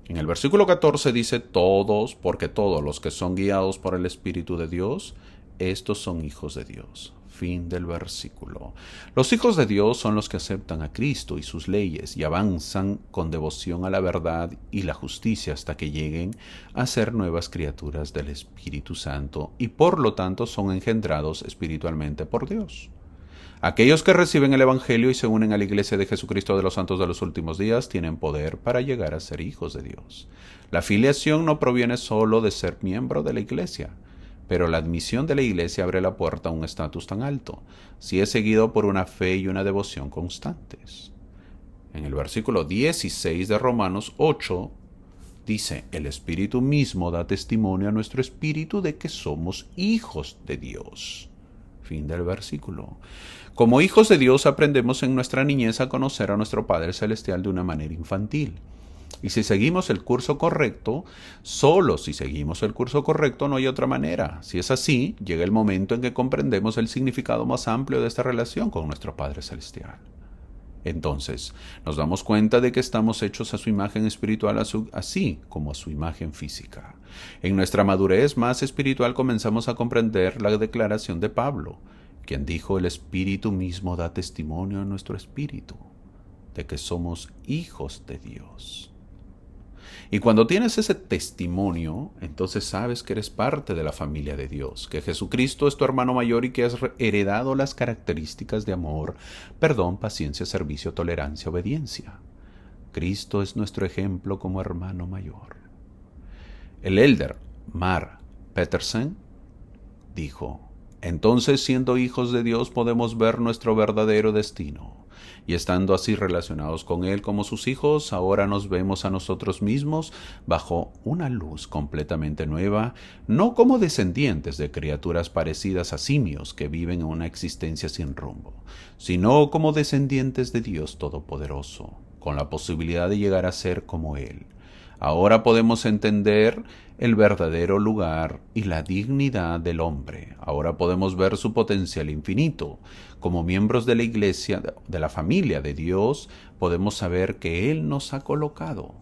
Speaker 1: En el versículo 14 dice todos, porque todos los que son guiados por el Espíritu de Dios, estos son hijos de Dios. Fin del versículo. Los hijos de Dios son los que aceptan a Cristo y sus leyes y avanzan con devoción a la verdad y la justicia hasta que lleguen a ser nuevas criaturas del Espíritu Santo y por lo tanto son engendrados espiritualmente por Dios. Aquellos que reciben el Evangelio y se unen a la Iglesia de Jesucristo de los Santos de los Últimos Días tienen poder para llegar a ser hijos de Dios. La filiación no proviene solo de ser miembro de la Iglesia, pero la admisión de la Iglesia abre la puerta a un estatus tan alto, si es seguido por una fe y una devoción constantes. En el versículo 16 de Romanos 8 dice, el Espíritu mismo da testimonio a nuestro espíritu de que somos hijos de Dios. Fin del versículo. Como hijos de Dios aprendemos en nuestra niñez a conocer a nuestro Padre Celestial de una manera infantil. Y si seguimos el curso correcto, solo si seguimos el curso correcto no hay otra manera. Si es así, llega el momento en que comprendemos el significado más amplio de esta relación con nuestro Padre Celestial. Entonces, nos damos cuenta de que estamos hechos a su imagen espiritual así como a su imagen física. En nuestra madurez más espiritual comenzamos a comprender la declaración de Pablo, quien dijo, el Espíritu mismo da testimonio a nuestro espíritu de que somos hijos de Dios. Y cuando tienes ese testimonio, entonces sabes que eres parte de la familia de Dios, que Jesucristo es tu hermano mayor y que has heredado las características de amor, perdón, paciencia, servicio, tolerancia, obediencia. Cristo es nuestro ejemplo como hermano mayor. El elder Mar Petersen dijo, entonces siendo hijos de Dios podemos ver nuestro verdadero destino. Y estando así relacionados con Él como sus hijos, ahora nos vemos a nosotros mismos bajo una luz completamente nueva, no como descendientes de criaturas parecidas a simios que viven en una existencia sin rumbo, sino como descendientes de Dios Todopoderoso, con la posibilidad de llegar a ser como Él. Ahora podemos entender el verdadero lugar y la dignidad del hombre. Ahora podemos ver su potencial infinito. Como miembros de la Iglesia, de la familia de Dios, podemos saber que Él nos ha colocado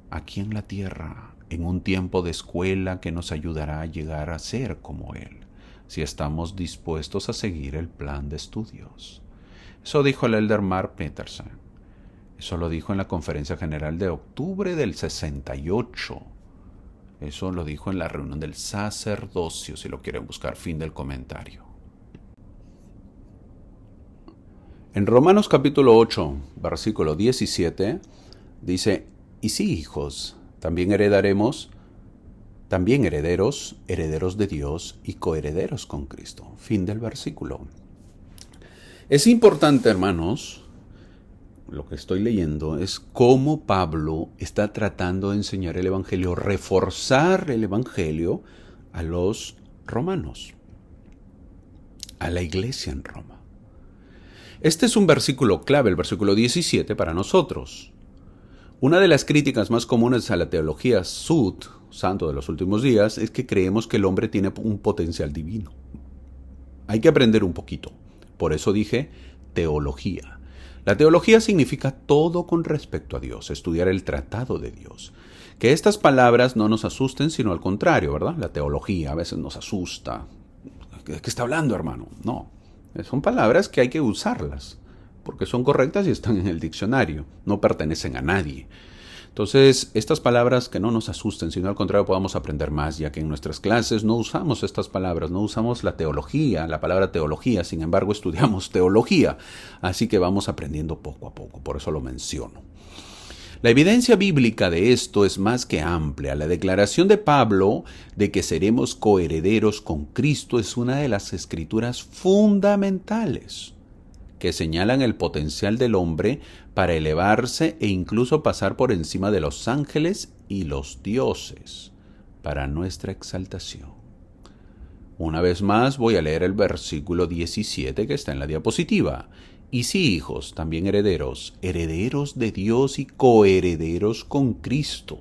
Speaker 1: aquí en la tierra, en un tiempo de escuela que nos ayudará a llegar a ser como Él, si estamos dispuestos a seguir el plan de estudios. Eso dijo el elder Mark Petersen. Eso lo dijo en la Conferencia General de octubre del 68. Eso lo dijo en la reunión del sacerdocio, si lo quieren buscar, fin del comentario. En Romanos capítulo 8, versículo 17, dice, y sí, hijos, también herederos, herederos de Dios y coherederos con Cristo. Fin del versículo. Es importante, hermanos, lo que estoy leyendo es cómo Pablo está tratando de enseñar el Evangelio, reforzar el Evangelio a los romanos, a la iglesia en Roma. Este es un versículo clave, el versículo 17 para nosotros. Una de las críticas más comunes a la teología santo de los últimos días, es que creemos que el hombre tiene un potencial divino. Hay que aprender un poquito. Por eso dije teología. La teología significa todo con respecto a Dios, estudiar el tratado de Dios. Que estas palabras no nos asusten, sino al contrario, ¿verdad? La teología a veces nos asusta. ¿De qué está hablando, hermano? No, son palabras que hay que usarlas, porque son correctas y están en el diccionario, no pertenecen a nadie. Entonces, estas palabras que no nos asusten, sino al contrario podamos aprender más, ya que en nuestras clases no usamos estas palabras, no usamos la teología, la palabra teología, sin embargo estudiamos teología, así que vamos aprendiendo poco a poco, por eso lo menciono. La evidencia bíblica de esto es más que amplia. La declaración de Pablo de que seremos coherederos con Cristo es una de las escrituras fundamentales que señalan el potencial del hombre para elevarse e incluso pasar por encima de los ángeles y los dioses para nuestra exaltación. Una vez más voy a leer el versículo 17 que está en la diapositiva. Y sí, hijos, también herederos, herederos de Dios y coherederos con Cristo,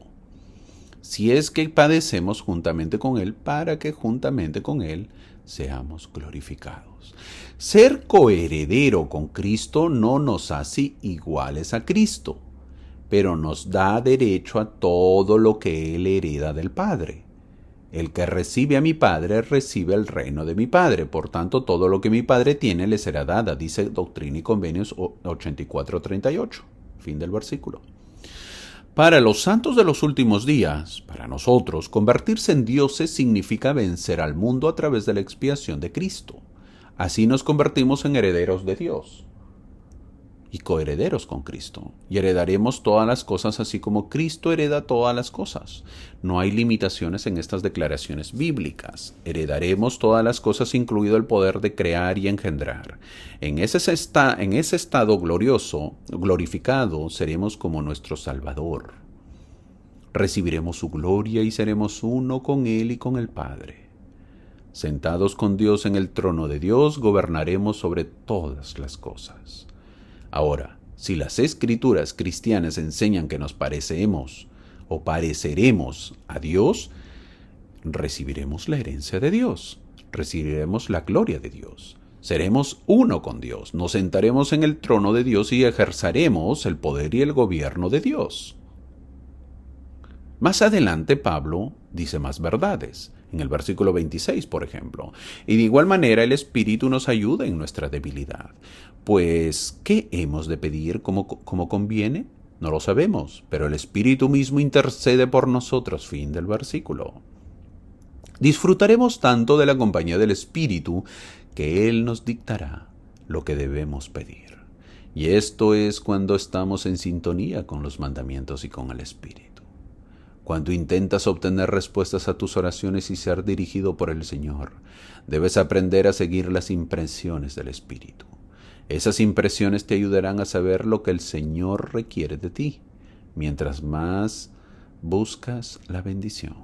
Speaker 1: si es que padecemos juntamente con Él, para que juntamente con Él seamos glorificados. Ser coheredero con Cristo no nos hace iguales a Cristo, pero nos da derecho a todo lo que Él hereda del Padre. El que recibe a mi Padre recibe el reino de mi Padre. Por tanto, todo lo que mi Padre tiene le será dada, dice Doctrina y Convenios 84:38. Fin del versículo. Para los santos de los últimos días, para nosotros, convertirse en dioses significa vencer al mundo a través de la expiación de Cristo. Así nos convertimos en herederos de Dios y coherederos con Cristo. Y heredaremos todas las cosas así como Cristo hereda todas las cosas. No hay limitaciones en estas declaraciones bíblicas. Heredaremos todas las cosas, incluido el poder de crear y engendrar. En ese estado glorificado, seremos como nuestro Salvador. Recibiremos su gloria y seremos uno con Él y con el Padre. Sentados con Dios en el trono de Dios, gobernaremos sobre todas las cosas. Ahora, si las escrituras cristianas enseñan que nos parecemos o pareceremos a Dios, recibiremos la herencia de Dios, recibiremos la gloria de Dios, seremos uno con Dios, nos sentaremos en el trono de Dios y ejerceremos el poder y el gobierno de Dios. Más adelante Pablo dice más verdades, en el versículo 26, por ejemplo. Y de igual manera el Espíritu nos ayuda en nuestra debilidad. Pues, ¿qué hemos de pedir como conviene? No lo sabemos, pero el Espíritu mismo intercede por nosotros. Fin del versículo. Disfrutaremos tanto de la compañía del Espíritu que Él nos dictará lo que debemos pedir. Y esto es cuando estamos en sintonía con los mandamientos y con el Espíritu. Cuando intentas obtener respuestas a tus oraciones y ser dirigido por el Señor, debes aprender a seguir las impresiones del Espíritu. Esas impresiones te ayudarán a saber lo que el Señor requiere de ti, mientras más buscas la bendición.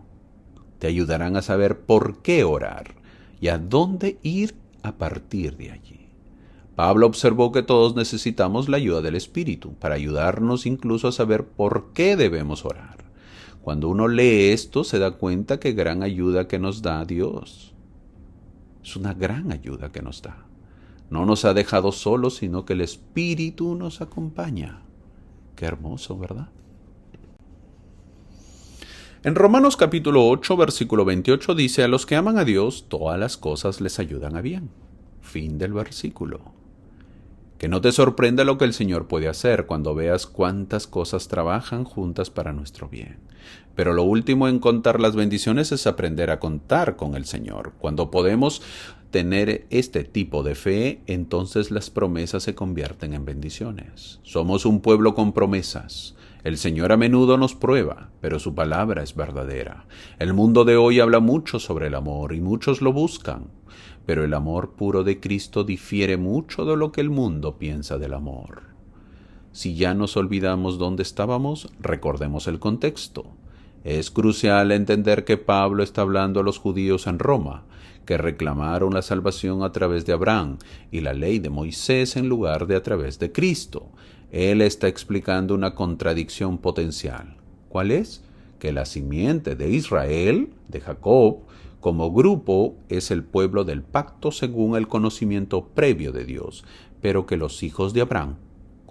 Speaker 1: Te ayudarán a saber por qué orar y a dónde ir a partir de allí. Pablo observó que todos necesitamos la ayuda del Espíritu para ayudarnos incluso a saber por qué debemos orar. Cuando uno lee esto, se da cuenta que gran ayuda que nos da Dios. Es una gran ayuda que nos da. No nos ha dejado solos, sino que el Espíritu nos acompaña. Qué hermoso, ¿verdad? En Romanos capítulo 8, versículo 28 dice: a los que aman a Dios, todas las cosas les ayudan a bien. Fin del versículo. Que no te sorprenda lo que el Señor puede hacer cuando veas cuántas cosas trabajan juntas para nuestro bien. Pero lo último en contar las bendiciones es aprender a contar con el Señor. Cuando podemos tener este tipo de fe, entonces las promesas se convierten en bendiciones. Somos un pueblo con promesas. El Señor a menudo nos prueba, pero su palabra es verdadera. El mundo de hoy habla mucho sobre el amor y muchos lo buscan, pero el amor puro de Cristo difiere mucho de lo que el mundo piensa del amor. Si ya nos olvidamos dónde estábamos, recordemos el contexto. Es crucial entender que Pablo está hablando a los judíos en Roma, que reclamaron la salvación a través de Abraham y la ley de Moisés en lugar de a través de Cristo. Él está explicando una contradicción potencial. ¿Cuál es? Que la simiente de Israel, de Jacob, como grupo es el pueblo del pacto según el conocimiento previo de Dios, pero que los hijos de Abraham,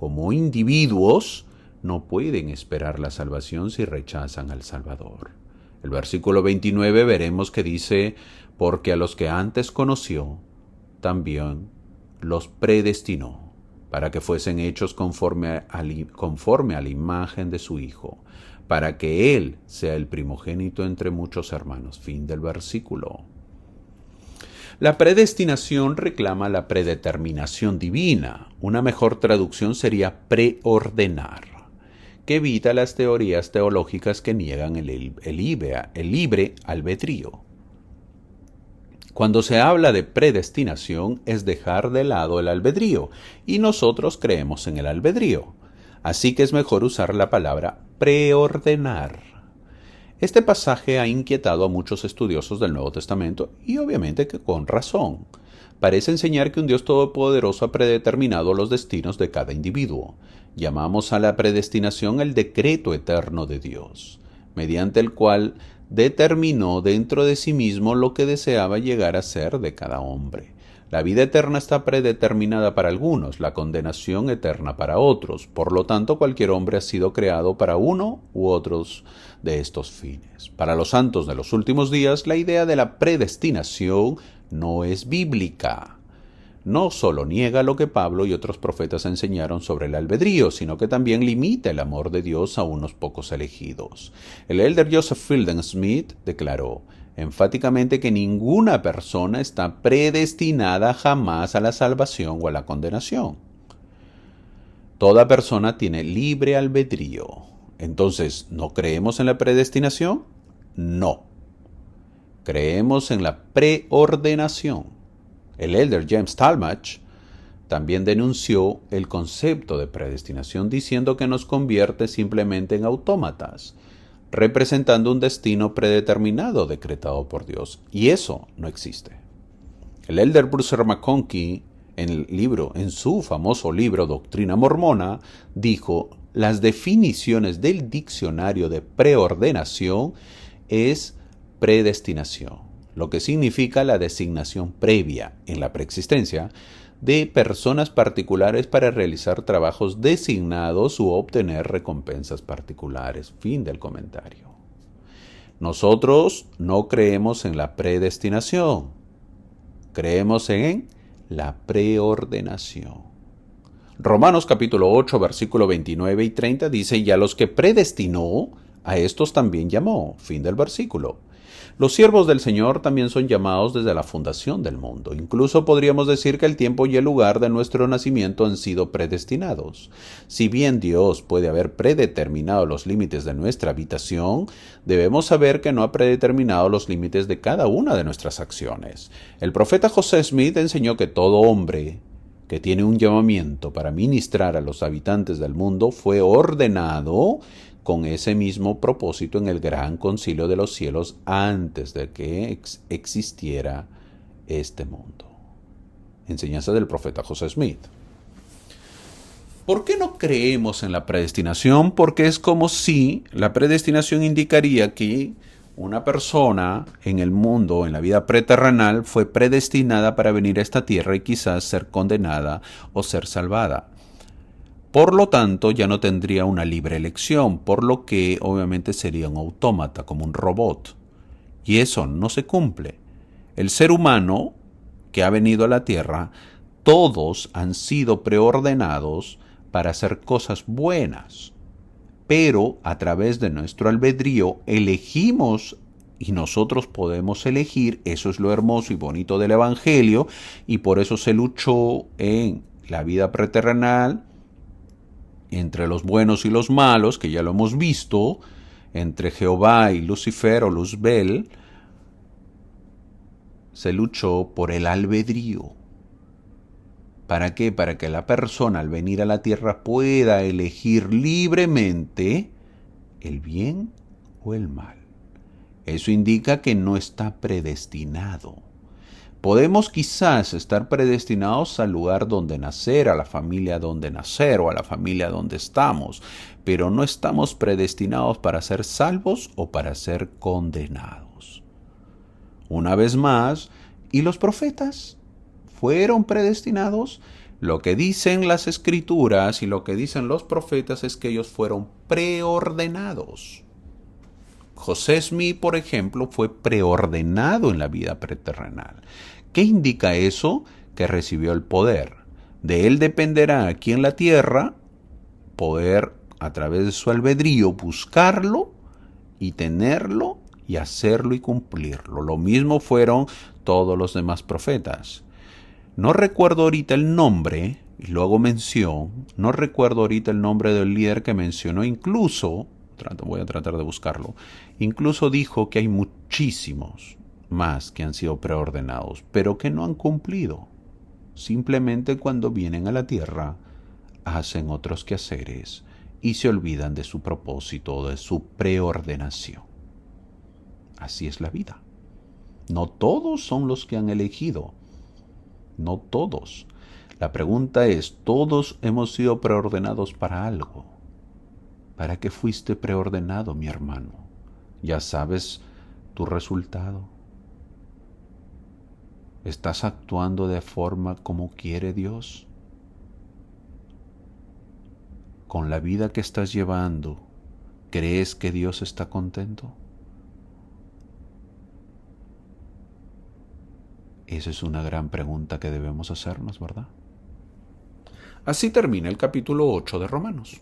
Speaker 1: como individuos, no pueden esperar la salvación si rechazan al Salvador. El versículo 29 veremos que dice, porque a los que antes conoció, también los predestinó, para que fuesen hechos conforme a la imagen de su Hijo, para que Él sea el primogénito entre muchos hermanos. Fin del versículo. La predestinación reclama la predeterminación divina. Una mejor traducción sería preordenar, que evita las teorías teológicas que niegan el libre albedrío. Cuando se habla de predestinación es dejar de lado el albedrío, y nosotros creemos en el albedrío. Así que es mejor usar la palabra preordenar. Este pasaje ha inquietado a muchos estudiosos del Nuevo Testamento, y obviamente que con razón. Parece enseñar que un Dios todopoderoso ha predeterminado los destinos de cada individuo. Llamamos a la predestinación el decreto eterno de Dios, mediante el cual determinó dentro de sí mismo lo que deseaba llegar a ser de cada hombre. La vida eterna está predeterminada para algunos, la condenación eterna para otros. Por lo tanto, cualquier hombre ha sido creado para uno u otros de estos fines. Para los santos de los últimos días, la idea de la predestinación no es bíblica. No solo niega lo que Pablo y otros profetas enseñaron sobre el albedrío, sino que también limita el amor de Dios a unos pocos elegidos. El elder Joseph Fielding Smith declaró enfáticamente que ninguna persona está predestinada jamás a la salvación o a la condenación. Toda persona tiene libre albedrío. Entonces, ¿no creemos en la predestinación? No. Creemos en la preordenación. El elder James Talmage también denunció el concepto de predestinación diciendo que nos convierte simplemente en autómatas, representando un destino predeterminado decretado por Dios. Y eso no existe. El elder Bruce R. McConkie, en su famoso libro Doctrina Mormona, dijo, las definiciones del diccionario de preordenación es predestinación, lo que significa la designación previa en la preexistencia de personas particulares para realizar trabajos designados u obtener recompensas particulares. Fin del comentario. Nosotros no creemos en la predestinación, creemos en la preordenación. Romanos capítulo 8, versículo 29 y 30 dice, y a los que predestinó, a estos también llamó. Fin del versículo. Los siervos del Señor también son llamados desde la fundación del mundo. Incluso podríamos decir que el tiempo y el lugar de nuestro nacimiento han sido predestinados. Si bien Dios puede haber predeterminado los límites de nuestra habitación, debemos saber que no ha predeterminado los límites de cada una de nuestras acciones. El profeta José Smith enseñó que todo hombre que tiene un llamamiento para ministrar a los habitantes del mundo fue ordenado con ese mismo propósito en el gran concilio de los cielos antes de que existiera este mundo. Enseñanza del profeta José Smith. ¿Por qué no creemos en la predestinación? Porque es como si la predestinación indicaría que una persona en el mundo, en la vida preterrenal, fue predestinada para venir a esta tierra y quizás ser condenada o ser salvada. Por lo tanto, ya no tendría una libre elección, por lo que obviamente sería un autómata, como un robot. Y eso no se cumple. El ser humano que ha venido a la tierra, todos han sido preordenados para hacer cosas buenas. Pero a través de nuestro albedrío elegimos y nosotros podemos elegir. Eso es lo hermoso y bonito del Evangelio, y por eso se luchó en la vida preterrenal entre los buenos y los malos, que ya lo hemos visto, entre Jehová y Lucifer o Luzbel. Se luchó por el albedrío. ¿Para qué? Para que la persona al venir a la tierra pueda elegir libremente el bien o el mal. Eso indica que no está predestinado. Podemos quizás estar predestinados al lugar donde nacer, a la familia donde nacer o a la familia donde estamos, pero no estamos predestinados para ser salvos o para ser condenados. Una vez más, ¿y los profetas fueron predestinados? Lo que dicen las escrituras y lo que dicen los profetas es que ellos fueron preordenados. José Smith, por ejemplo, fue preordenado en la vida preterrenal. ¿Qué indica eso? Que recibió el poder. De él dependerá aquí en la tierra poder, a través de su albedrío, buscarlo y tenerlo y hacerlo y cumplirlo. Lo mismo fueron todos los demás profetas. No recuerdo ahorita el nombre, y luego mención, no recuerdo ahorita el nombre del líder que mencionó, incluso, voy a tratar de buscarlo, incluso dijo que hay muchísimos más que han sido preordenados, pero que no han cumplido. Simplemente cuando vienen a la tierra, hacen otros quehaceres y se olvidan de su propósito, de su preordenación. Así es la vida. No todos son los que han elegido. No todos. La pregunta es, ¿todos hemos sido preordenados para algo? ¿Para qué fuiste preordenado, mi hermano? ¿Ya sabes tu resultado? ¿Estás actuando de forma como quiere Dios? ¿Con la vida que estás llevando, crees que Dios está contento? Esa es una gran pregunta que debemos hacernos, ¿verdad? Así termina el capítulo 8 de Romanos.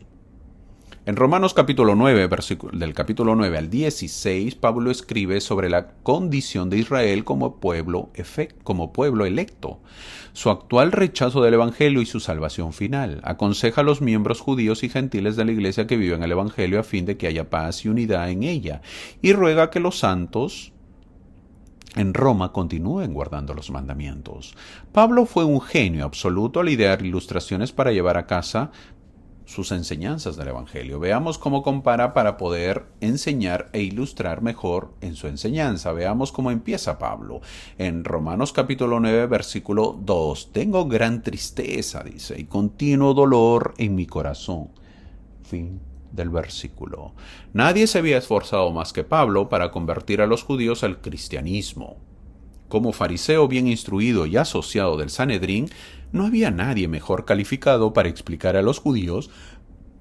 Speaker 1: En Romanos capítulo 9, del capítulo 9 al 16, Pablo escribe sobre la condición de Israel como pueblo electo, su actual rechazo del Evangelio y su salvación final. Aconseja a los miembros judíos y gentiles de la iglesia que viven el Evangelio a fin de que haya paz y unidad en ella, y ruega que los santos en Roma continúen guardando los mandamientos. Pablo fue un genio absoluto al idear ilustraciones para llevar a casa sus enseñanzas del Evangelio. Veamos cómo compara para poder enseñar e ilustrar mejor en su enseñanza. Veamos cómo empieza Pablo. En Romanos capítulo 9, versículo 2. Tengo gran tristeza, dice, y continuo dolor en mi corazón. Fin del versículo. Nadie se había esforzado más que Pablo para convertir a los judíos al cristianismo. Como fariseo bien instruido y asociado del Sanedrín, no había nadie mejor calificado para explicar a los judíos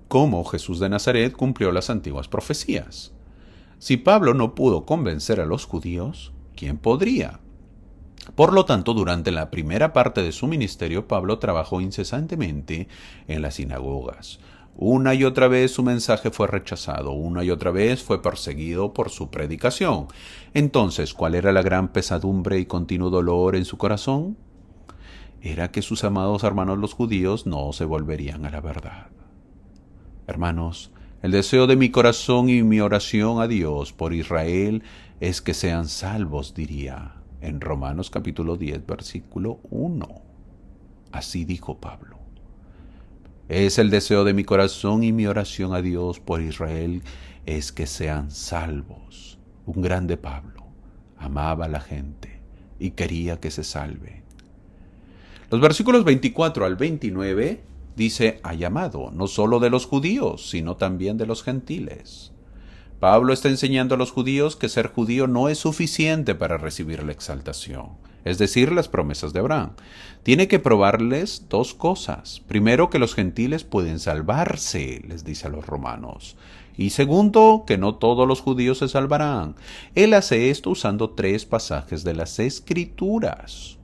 Speaker 1: cómo Jesús de Nazaret cumplió las antiguas profecías. Si Pablo no pudo convencer a los judíos, ¿quién podría? Por lo tanto, durante la primera parte de su ministerio, Pablo trabajó incesantemente en las sinagogas. Una y otra vez su mensaje fue rechazado, una y otra vez fue perseguido por su predicación. Entonces, ¿cuál era la gran pesadumbre y continuo dolor en su corazón? Era que sus amados hermanos los judíos no se volverían a la verdad. Hermanos, el deseo de mi corazón y mi oración a Dios por Israel es que sean salvos, diría en Romanos capítulo 10, versículo 1. Así dijo Pablo. Es el deseo de mi corazón y mi oración a Dios por Israel es que sean salvos. Un grande Pablo amaba a la gente y quería que se salve. Los versículos 24 al 29 dice, ha llamado no solo de los judíos, sino también de los gentiles. Pablo está enseñando a los judíos que ser judío no es suficiente para recibir la exaltación, es decir, las promesas de Abraham. Tiene que probarles dos cosas. Primero, que los gentiles pueden salvarse, les dice a los romanos. Y segundo, que no todos los judíos se salvarán. Él hace esto usando tres pasajes de las Escrituras.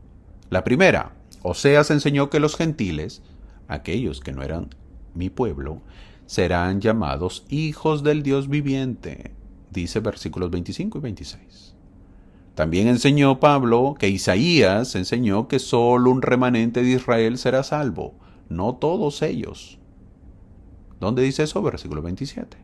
Speaker 1: La primera, Oseas enseñó que los gentiles, aquellos que no eran mi pueblo, serán llamados hijos del Dios viviente, dice versículos 25 y 26. También enseñó Pablo que Isaías enseñó que solo un remanente de Israel será salvo, no todos ellos. ¿Dónde dice eso? Versículo 27.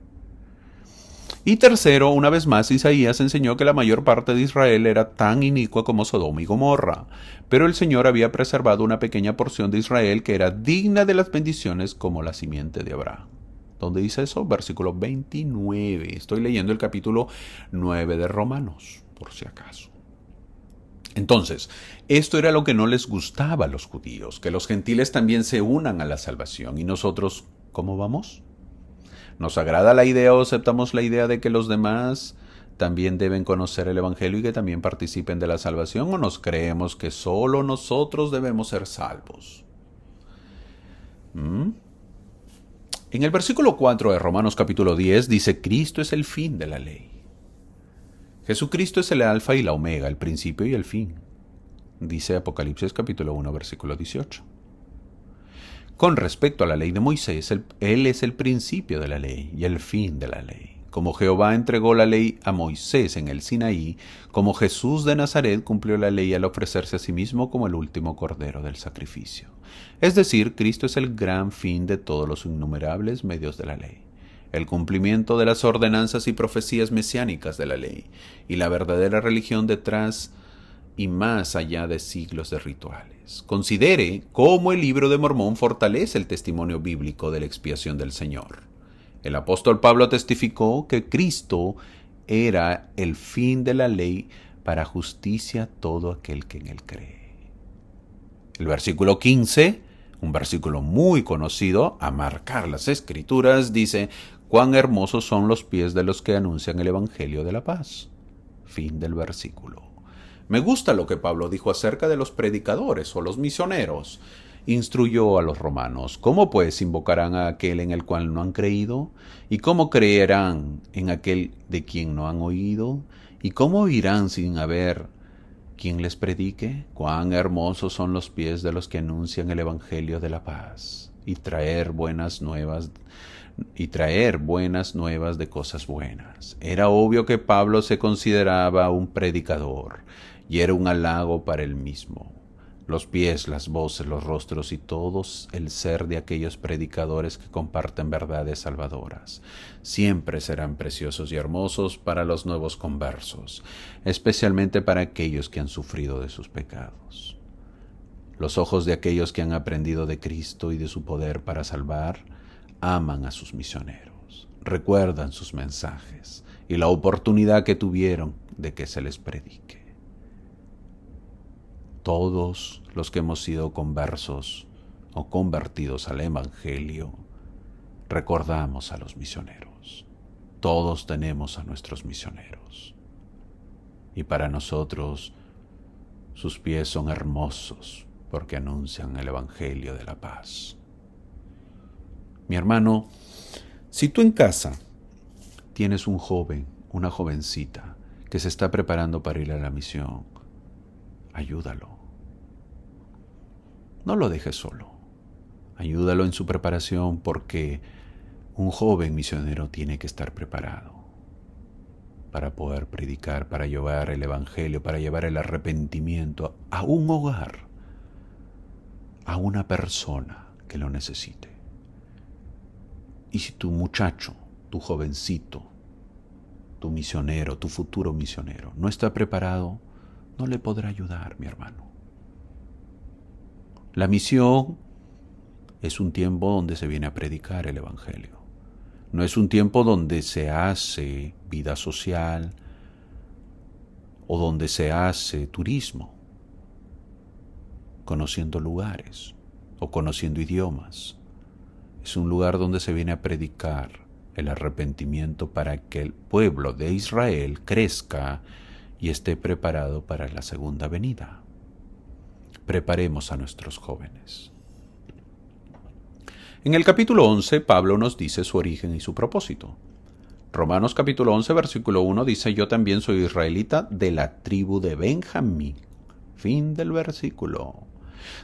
Speaker 1: Y tercero, una vez más, Isaías enseñó que la mayor parte de Israel era tan inicua como Sodoma y Gomorra, pero el Señor había preservado una pequeña porción de Israel que era digna de las bendiciones como la simiente de Abraham. ¿Dónde dice eso? Versículo 29. Estoy leyendo el capítulo 9 de Romanos, por si acaso. Entonces, esto era lo que no les gustaba a los judíos, que los gentiles también se unan a la salvación. ¿Y nosotros cómo vamos? ¿Nos agrada la idea o aceptamos la idea de que los demás también deben conocer el Evangelio y que también participen de la salvación? ¿O nos creemos que solo nosotros debemos ser salvos? ¿Mm? En el versículo 4 de Romanos capítulo 10 dice: Cristo es el fin de la ley. Jesucristo es el alfa y la omega, el principio y el fin. Dice Apocalipsis capítulo 1 versículo 18. Con respecto a la ley de Moisés, él es el principio de la ley y el fin de la ley. Como Jehová entregó la ley a Moisés en el Sinaí, como Jesús de Nazaret cumplió la ley al ofrecerse a sí mismo como el último cordero del sacrificio. Es decir, Cristo es el gran fin de todos los innumerables medios de la ley, el cumplimiento de las ordenanzas y profecías mesiánicas de la ley, y la verdadera religión detrás y más allá de siglos de rituales. Considere cómo el libro de Mormón fortalece el testimonio bíblico de la expiación del Señor. El apóstol Pablo testificó que Cristo era el fin de la ley para justicia a todo aquel que en él cree. El versículo 15, un versículo muy conocido a marcar las Escrituras, dice: cuán hermosos son los pies de los que anuncian el Evangelio de la paz. Fin del versículo. Me gusta lo que Pablo dijo acerca de los predicadores o los misioneros. Instruyó a los romanos: ¿cómo pues invocarán a aquel en el cual no han creído? ¿Y cómo creerán en aquel de quien no han oído? ¿Y cómo oirán sin haber quien les predique? Cuán hermosos son los pies de los que anuncian el Evangelio de la paz y traer buenas nuevas de cosas buenas. Era obvio que Pablo se consideraba un predicador y era un halago para él mismo. Los pies, las voces, los rostros y todos el ser de aquellos predicadores que comparten verdades salvadoras siempre serán preciosos y hermosos para los nuevos conversos, especialmente para aquellos que han sufrido de sus pecados. Los ojos de aquellos que han aprendido de Cristo y de su poder para salvar aman a sus misioneros, recuerdan sus mensajes y la oportunidad que tuvieron de que se les predique. Todos los que hemos sido conversos o convertidos al Evangelio, recordamos a los misioneros. Todos tenemos a nuestros misioneros. Y para nosotros, sus pies son hermosos porque anuncian el Evangelio de la paz. Mi hermano, si tú en casa tienes un joven, una jovencita que se está preparando para ir a la misión, ayúdalo. No lo dejes solo. Ayúdalo en su preparación, porque un joven misionero tiene que estar preparado para poder predicar, para llevar el Evangelio, para llevar el arrepentimiento a un hogar, a una persona que lo necesite. Y si tu muchacho, tu jovencito, tu misionero, tu futuro misionero no está preparado, no le podrá ayudar, mi hermano. La misión es un tiempo donde se viene a predicar el Evangelio. No es un tiempo donde se hace vida social o donde se hace turismo, conociendo lugares o conociendo idiomas. Es un lugar donde se viene a predicar el arrepentimiento para que el pueblo de Israel crezca y esté preparado para la segunda venida. Preparemos a nuestros jóvenes. En el capítulo 11, Pablo nos dice su origen y su propósito. Romanos capítulo 11, versículo 1 dice: yo también soy israelita de la tribu de Benjamín. Fin del versículo.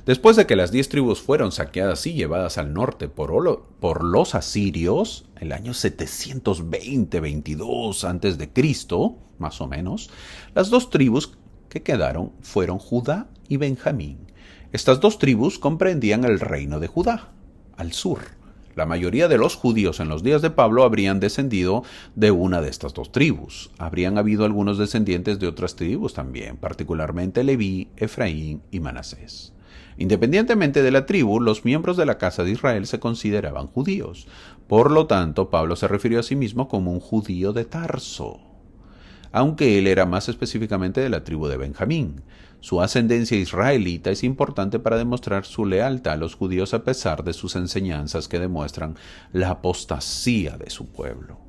Speaker 1: Después de que las 10 tribus fueron saqueadas y llevadas al norte por los asirios, el año 720-22 antes de Cristo, más o menos, las 2 tribus que quedaron fueron Judá y Benjamín. Estas 2 tribus comprendían el reino de Judá, al sur. La mayoría de los judíos en los días de Pablo habrían descendido de una de estas 2 tribus. Habrían habido algunos descendientes de otras tribus también, particularmente Leví, Efraín y Manasés. Independientemente de la tribu, los miembros de la casa de Israel se consideraban judíos. Por lo tanto, Pablo se refirió a sí mismo como un judío de Tarso, aunque él era más específicamente de la tribu de Benjamín. Su ascendencia israelita es importante para demostrar su lealtad a los judíos a pesar de sus enseñanzas que demuestran la apostasía de su pueblo.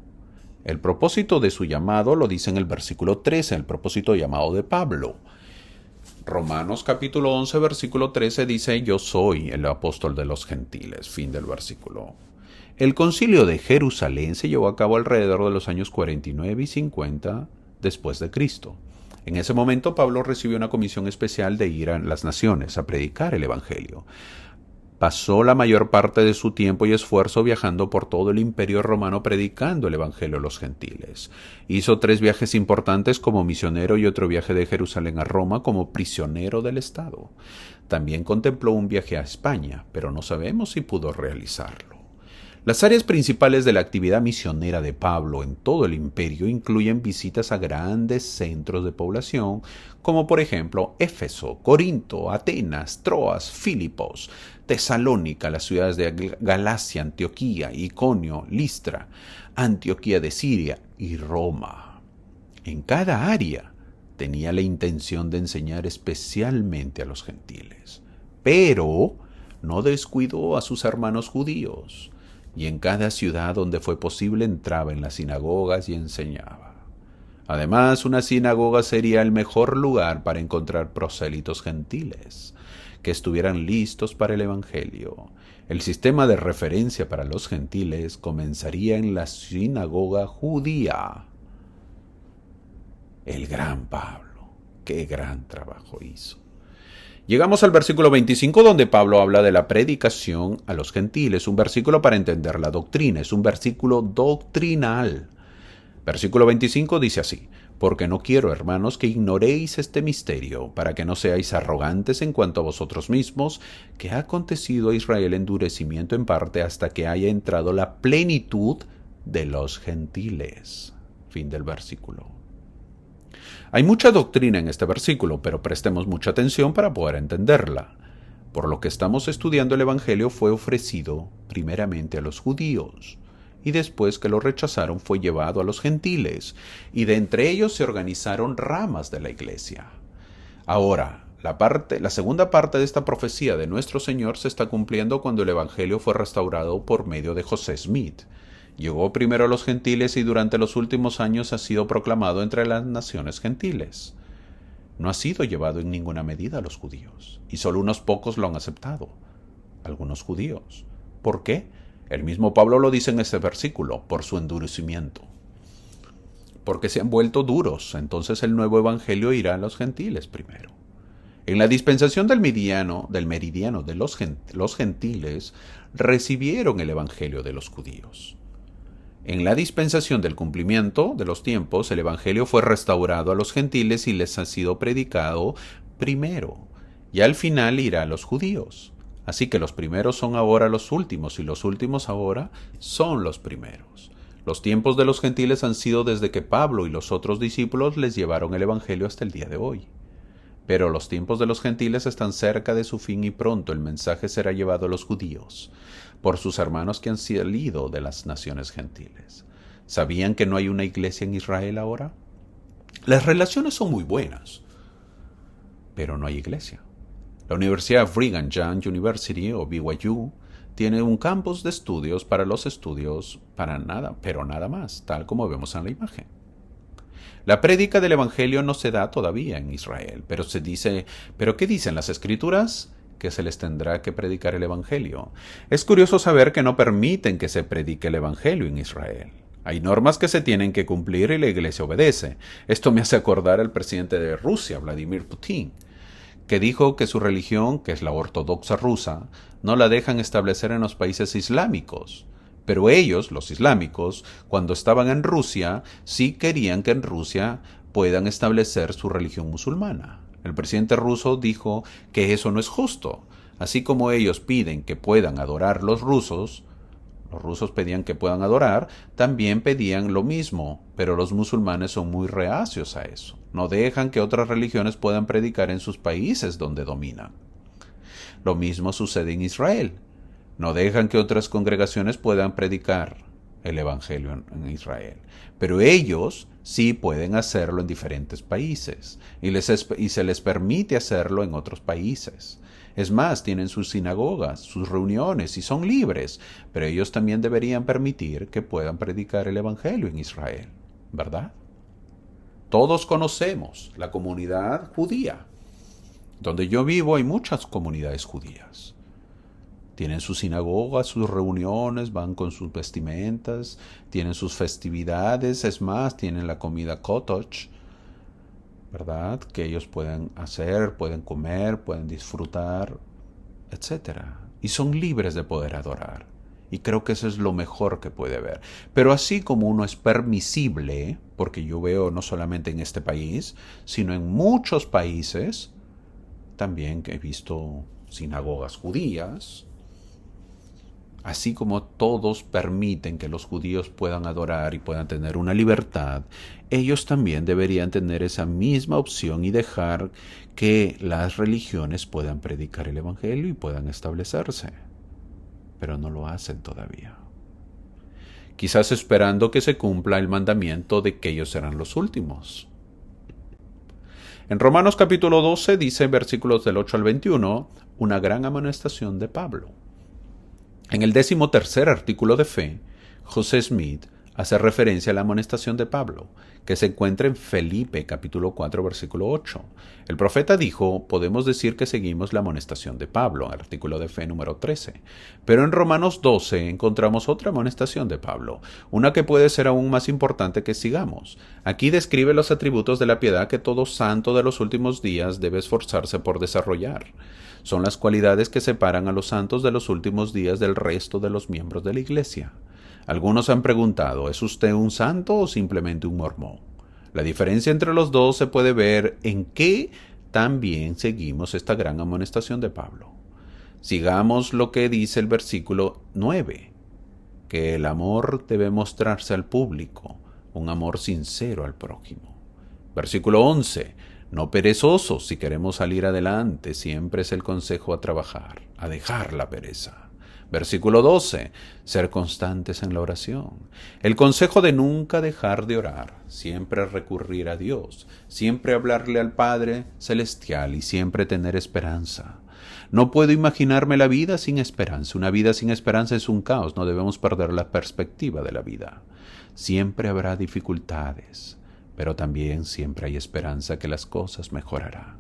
Speaker 1: El propósito de su llamado lo dice en el versículo 13, el propósito llamado de Pablo. Romanos capítulo 11, versículo 13 dice: yo soy el apóstol de los gentiles. Fin del versículo. El concilio de Jerusalén se llevó a cabo alrededor de los años 49 y 50 después de Cristo. En ese momento Pablo recibió una comisión especial de ir a las naciones a predicar el evangelio. Pasó la mayor parte de su tiempo y esfuerzo viajando por todo el imperio romano predicando el evangelio a los gentiles. Hizo 3 viajes importantes como misionero y otro viaje de Jerusalén a Roma como prisionero del Estado. También contempló un viaje a España, pero no sabemos si pudo realizarlo. Las áreas principales de la actividad misionera de Pablo en todo el imperio incluyen visitas a grandes centros de población, como por ejemplo Éfeso, Corinto, Atenas, Troas, Filipos, Tesalónica, las ciudades de Galacia, Antioquía, Iconio, Listra, Antioquía de Siria y Roma. En cada área tenía la intención de enseñar especialmente a los gentiles, pero no descuidó a sus hermanos judíos. Y en cada ciudad donde fue posible entraba en las sinagogas y enseñaba. Además, una sinagoga sería el mejor lugar para encontrar prosélitos gentiles, que estuvieran listos para el Evangelio. El sistema de referencia para los gentiles comenzaría en la sinagoga judía. El gran Pablo, qué gran trabajo hizo. Llegamos al versículo 25 donde Pablo habla de la predicación a los gentiles, un versículo para entender la doctrina, es un versículo doctrinal. Versículo 25 dice así: porque no quiero, hermanos, que ignoréis este misterio, para que no seáis arrogantes en cuanto a vosotros mismos, que ha acontecido a Israel endurecimiento en parte hasta que haya entrado la plenitud de los gentiles. Fin del versículo. Hay mucha doctrina en este versículo, pero prestemos mucha atención para poder entenderla. Por lo que estamos estudiando, el Evangelio fue ofrecido primeramente a los judíos, y después que lo rechazaron fue llevado a los gentiles, y de entre ellos se organizaron ramas de la iglesia. Ahora, la segunda parte de esta profecía de nuestro Señor se está cumpliendo cuando el Evangelio fue restaurado por medio de José Smith. Llegó primero a los gentiles y durante los últimos años ha sido proclamado entre las naciones gentiles. No ha sido llevado en ninguna medida a los judíos, y solo unos pocos lo han aceptado, algunos judíos. ¿Por qué? El mismo Pablo lo dice en este versículo: por su endurecimiento. Porque se han vuelto duros, entonces el nuevo evangelio irá a los gentiles primero. En la dispensación del meridiano de los gentiles recibieron el evangelio de los judíos. En la dispensación del cumplimiento de los tiempos, el evangelio fue restaurado a los gentiles y les ha sido predicado primero, y al final irá a los judíos. Así que los primeros son ahora los últimos, y los últimos ahora son los primeros. Los tiempos de los gentiles han sido desde que Pablo y los otros discípulos les llevaron el evangelio hasta el día de hoy. Pero los tiempos de los gentiles están cerca de su fin y pronto el mensaje será llevado a los judíos por sus hermanos que han salido de las naciones gentiles. ¿Sabían que no hay una iglesia en Israel ahora? Las relaciones son muy buenas, pero no hay iglesia. La Universidad Brigham Young University, o BYU, tiene un campus de estudios para los estudios para nada, pero nada más, tal como vemos en la imagen. La prédica del Evangelio no se da todavía en Israel, ¿pero qué dicen las Escrituras? Que se les tendrá que predicar el Evangelio. Es curioso saber que no permiten que se predique el Evangelio en Israel. Hay normas que se tienen que cumplir y la iglesia obedece. Esto me hace acordar al presidente de Rusia, Vladimir Putin, que dijo que su religión, que es la ortodoxa rusa, no la dejan establecer en los países islámicos. Pero ellos, los islámicos, cuando estaban en Rusia, sí querían que en Rusia puedan establecer su religión musulmana. El presidente ruso dijo que eso no es justo. Así como ellos piden que puedan adorar los rusos pedían que puedan adorar, también pedían lo mismo, pero los musulmanes son muy reacios a eso. No dejan que otras religiones puedan predicar en sus países donde dominan. Lo mismo sucede en Israel. No dejan que otras congregaciones puedan predicar el Evangelio en Israel. Pero ellos sí pueden hacerlo en diferentes países y se les permite hacerlo en otros países. Es más, tienen sus sinagogas, sus reuniones y son libres, pero ellos también deberían permitir que puedan predicar el Evangelio en Israel, ¿verdad? Todos conocemos la comunidad judía. Donde yo vivo hay muchas comunidades judías. Tienen sus sinagogas, sus reuniones, van con sus vestimentas, tienen sus festividades, es más, tienen la comida Kotoch, ¿verdad? Que ellos pueden hacer, pueden comer, pueden disfrutar, etcétera. Y son libres de poder adorar. Y creo que eso es lo mejor que puede haber. Pero así como uno es permisible, porque yo veo no solamente en este país, sino en muchos países, también he visto sinagogas judías, así como todos permiten que los judíos puedan adorar y puedan tener una libertad, ellos también deberían tener esa misma opción y dejar que las religiones puedan predicar el Evangelio y puedan establecerse. Pero no lo hacen todavía. Quizás esperando que se cumpla el mandamiento de que ellos serán los últimos. En Romanos capítulo 12 dice, versículos del 8 al 21, una gran amonestación de Pablo. En el 13º artículo de fe, José Smith hace referencia a la amonestación de Pablo, que se encuentra en Felipe capítulo 4 versículo 8. El profeta dijo, podemos decir que seguimos la amonestación de Pablo, artículo de fe número 13. Pero en Romanos 12 encontramos otra amonestación de Pablo, una que puede ser aún más importante que sigamos. Aquí describe los atributos de la piedad que todo santo de los últimos días debe esforzarse por desarrollar. Son las cualidades que separan a los santos de los últimos días del resto de los miembros de la Iglesia. Algunos han preguntado, ¿es usted un santo o simplemente un mormón? La diferencia entre los dos se puede ver en que también seguimos esta gran amonestación de Pablo. Sigamos lo que dice el versículo 9, que el amor debe mostrarse al público, un amor sincero al prójimo. Versículo 11, no perezosos si queremos salir adelante, siempre es el consejo a trabajar, a dejar la pereza. Versículo 12, ser constantes en la oración. El consejo de nunca dejar de orar, siempre recurrir a Dios, siempre hablarle al Padre Celestial y siempre tener esperanza. No puedo imaginarme la vida sin esperanza. Una vida sin esperanza es un caos, no debemos perder la perspectiva de la vida. Siempre habrá dificultades, pero también siempre hay esperanza que las cosas mejorarán.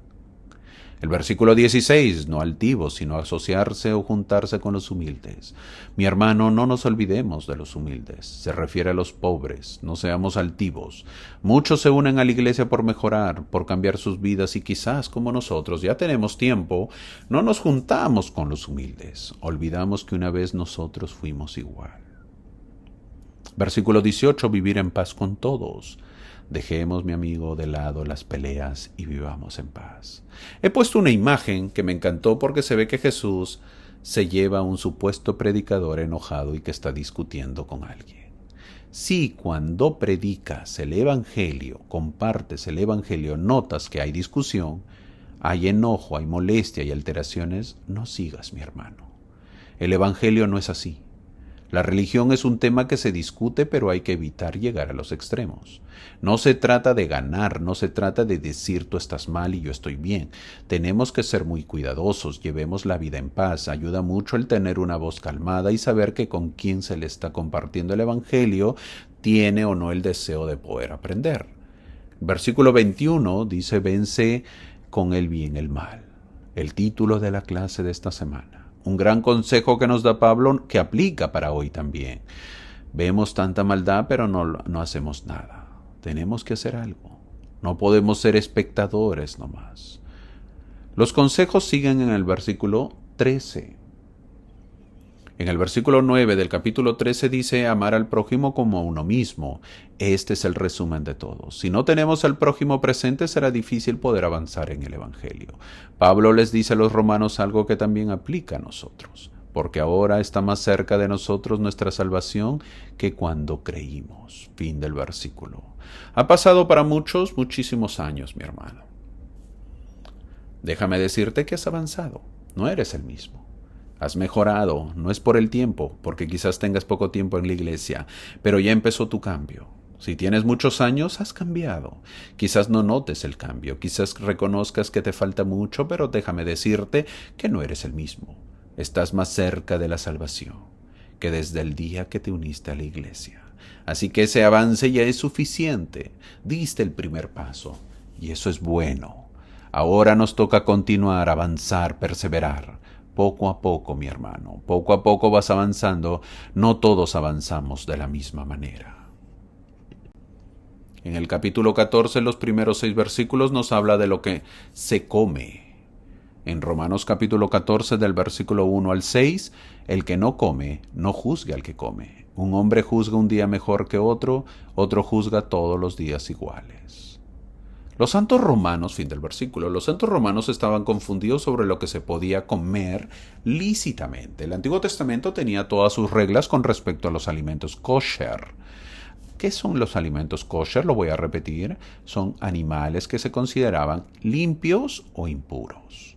Speaker 1: El versículo 16, no altivos, sino asociarse o juntarse con los humildes. Mi hermano, no nos olvidemos de los humildes. Se refiere a los pobres, no seamos altivos. Muchos se unen a la iglesia por mejorar, por cambiar sus vidas y quizás como nosotros ya tenemos tiempo, no nos juntamos con los humildes. Olvidamos que una vez nosotros fuimos igual. Versículo 18, vivir en paz con todos. Dejemos, mi amigo, de lado las peleas y vivamos en paz. He puesto una imagen que me encantó porque se ve que Jesús se lleva a un supuesto predicador enojado y que está discutiendo con alguien. Si cuando predicas el Evangelio, compartes el Evangelio, notas que hay discusión, hay enojo, hay molestia y alteraciones, no sigas, mi hermano. El Evangelio no es así. La religión es un tema que se discute, pero hay que evitar llegar a los extremos. No se trata de ganar, no se trata de decir tú estás mal y yo estoy bien. Tenemos que ser muy cuidadosos, llevemos la vida en paz. Ayuda mucho el tener una voz calmada y saber que con quien se le está compartiendo el Evangelio tiene o no el deseo de poder aprender. Versículo 21 dice, vence con el bien el mal. El título de la clase de esta semana. Un gran consejo que nos da Pablo que aplica para hoy también. Vemos tanta maldad, pero no hacemos nada. Tenemos que hacer algo. No podemos ser espectadores nomás. Los consejos siguen en el versículo 13. En el versículo 9 del capítulo 13 dice amar al prójimo como a uno mismo. Este es el resumen de todo. Si no tenemos al prójimo presente, será difícil poder avanzar en el Evangelio. Pablo les dice a los romanos algo que también aplica a nosotros, porque ahora está más cerca de nosotros nuestra salvación que cuando creímos. Fin del versículo. Ha pasado para muchos muchísimos años, mi hermano. Déjame decirte que has avanzado. No eres el mismo. Has mejorado, no es por el tiempo, porque quizás tengas poco tiempo en la iglesia, pero ya empezó tu cambio. Si tienes muchos años, has cambiado. Quizás no notes el cambio, quizás reconozcas que te falta mucho, pero déjame decirte que no eres el mismo. Estás más cerca de la salvación que desde el día que te uniste a la iglesia. Así que ese avance ya es suficiente. Diste el primer paso, y eso es bueno. Ahora nos toca continuar, avanzar, perseverar. Poco a poco, mi hermano, poco a poco vas avanzando. No todos avanzamos de la misma manera. En el capítulo 14, los primeros 6 versículos nos habla de lo que se come. En Romanos capítulo 14, del versículo 1 al 6, el que no come, no juzgue al que come. Un hombre juzga un día mejor que otro juzga todos los días iguales. Los santos romanos, fin del versículo, los santos romanos estaban confundidos sobre lo que se podía comer lícitamente. El Antiguo Testamento tenía todas sus reglas con respecto a los alimentos kosher. ¿Qué son los alimentos kosher? Lo voy a repetir. Son animales que se consideraban limpios o impuros.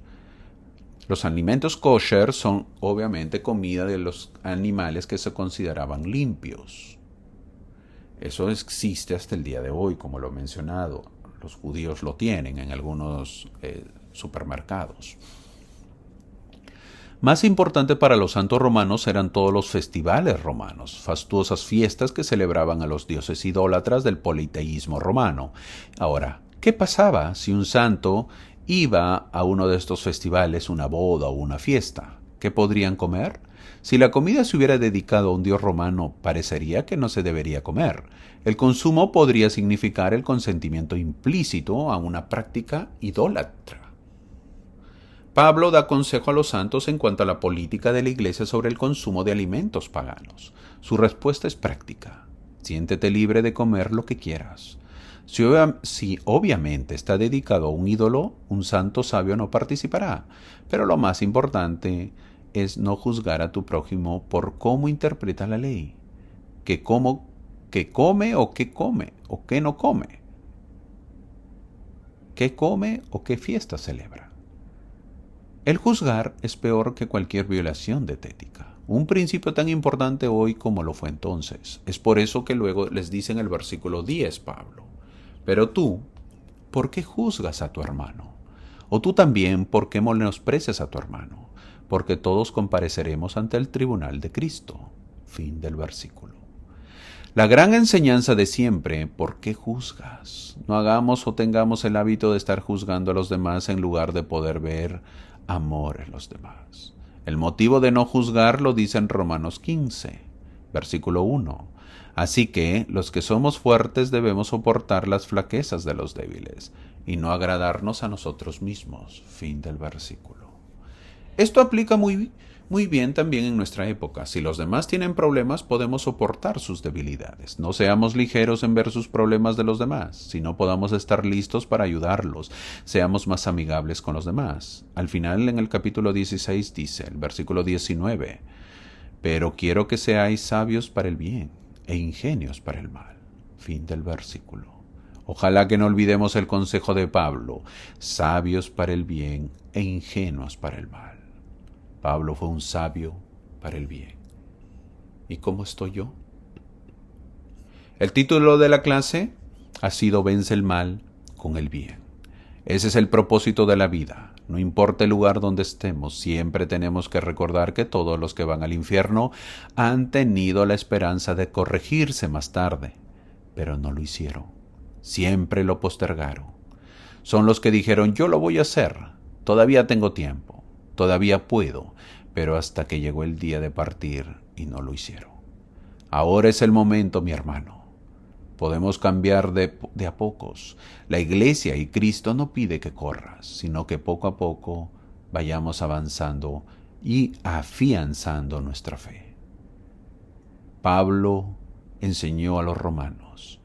Speaker 1: Los alimentos kosher son obviamente comida de los animales que se consideraban limpios. Eso existe hasta el día de hoy, como lo he mencionado. Los judíos lo tienen en algunos supermercados. Más importante para los santos romanos eran todos los festivales romanos, fastuosas fiestas que celebraban a los dioses idólatras del politeísmo romano. Ahora, ¿qué pasaba si un santo iba a uno de estos festivales, una boda o una fiesta? ¿Qué podrían comer? Si la comida se hubiera dedicado a un dios romano, parecería que no se debería comer. El consumo podría significar el consentimiento implícito a una práctica idólatra. Pablo da consejo a los santos en cuanto a la política de la Iglesia sobre el consumo de alimentos paganos. Su respuesta es práctica. Siéntete libre de comer lo que quieras. Si obviamente está dedicado a un ídolo, un santo sabio no participará. Pero lo más importante es no juzgar a tu prójimo por cómo interpreta la ley. Que come o qué come, o qué no come. ¿Qué come o qué fiesta celebra? El juzgar es peor que cualquier violación de ética. Un principio tan importante hoy como lo fue entonces. Es por eso que luego les dice en el versículo 10, Pablo: pero tú, ¿por qué juzgas a tu hermano? O tú también, ¿por qué menosprecias a tu hermano? Porque todos compareceremos ante el tribunal de Cristo. Fin del versículo. La gran enseñanza de siempre: ¿por qué juzgas? No hagamos o tengamos el hábito de estar juzgando a los demás en lugar de poder ver amor en los demás. El motivo de no juzgar lo dice en Romanos 15, versículo 1. Así que los que somos fuertes debemos soportar las flaquezas de los débiles y no agradarnos a nosotros mismos. Fin del versículo. Esto aplica muy bien también en nuestra época. Si los demás tienen problemas, podemos soportar sus debilidades. No seamos ligeros en ver sus problemas de los demás, sino podamos estar listos para ayudarlos. Seamos más amigables con los demás. Al final, en el capítulo 16 dice, el versículo 19, pero quiero que seáis sabios para el bien e ingenios para el mal. Fin del versículo. Ojalá que no olvidemos el consejo de Pablo: sabios para el bien e ingenuos para el mal. Pablo fue un sabio para el bien. ¿Y cómo estoy yo? El título de la clase ha sido Vence el mal con el bien. Ese es el propósito de la vida. No importa el lugar donde estemos, siempre tenemos que recordar que todos los que van al infierno han tenido la esperanza de corregirse más tarde, pero no lo hicieron. Siempre lo postergaron. Son los que dijeron: yo lo voy a hacer, todavía tengo tiempo, todavía puedo, pero hasta que llegó el día de partir y no lo hicieron. Ahora es el momento, mi hermano. Podemos cambiar de a pocos. La Iglesia y Cristo no pide que corras, sino que poco a poco vayamos avanzando y afianzando nuestra fe. Pablo enseñó a los romanos,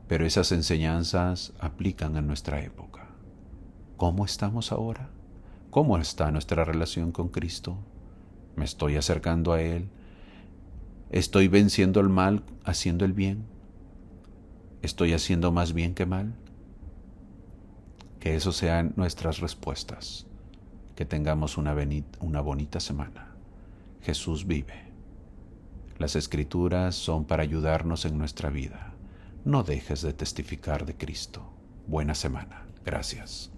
Speaker 1: pero esas enseñanzas aplican en nuestra época. ¿Cómo estamos ahora? ¿Cómo está nuestra relación con Cristo? ¿Me estoy acercando a Él? ¿Estoy venciendo el mal haciendo el bien? ¿Estoy haciendo más bien que mal? Que eso sean nuestras respuestas. Que tengamos una bonita semana. Jesús vive. Las Escrituras son para ayudarnos en nuestra vida. No dejes de testificar de Cristo. Buena semana. Gracias.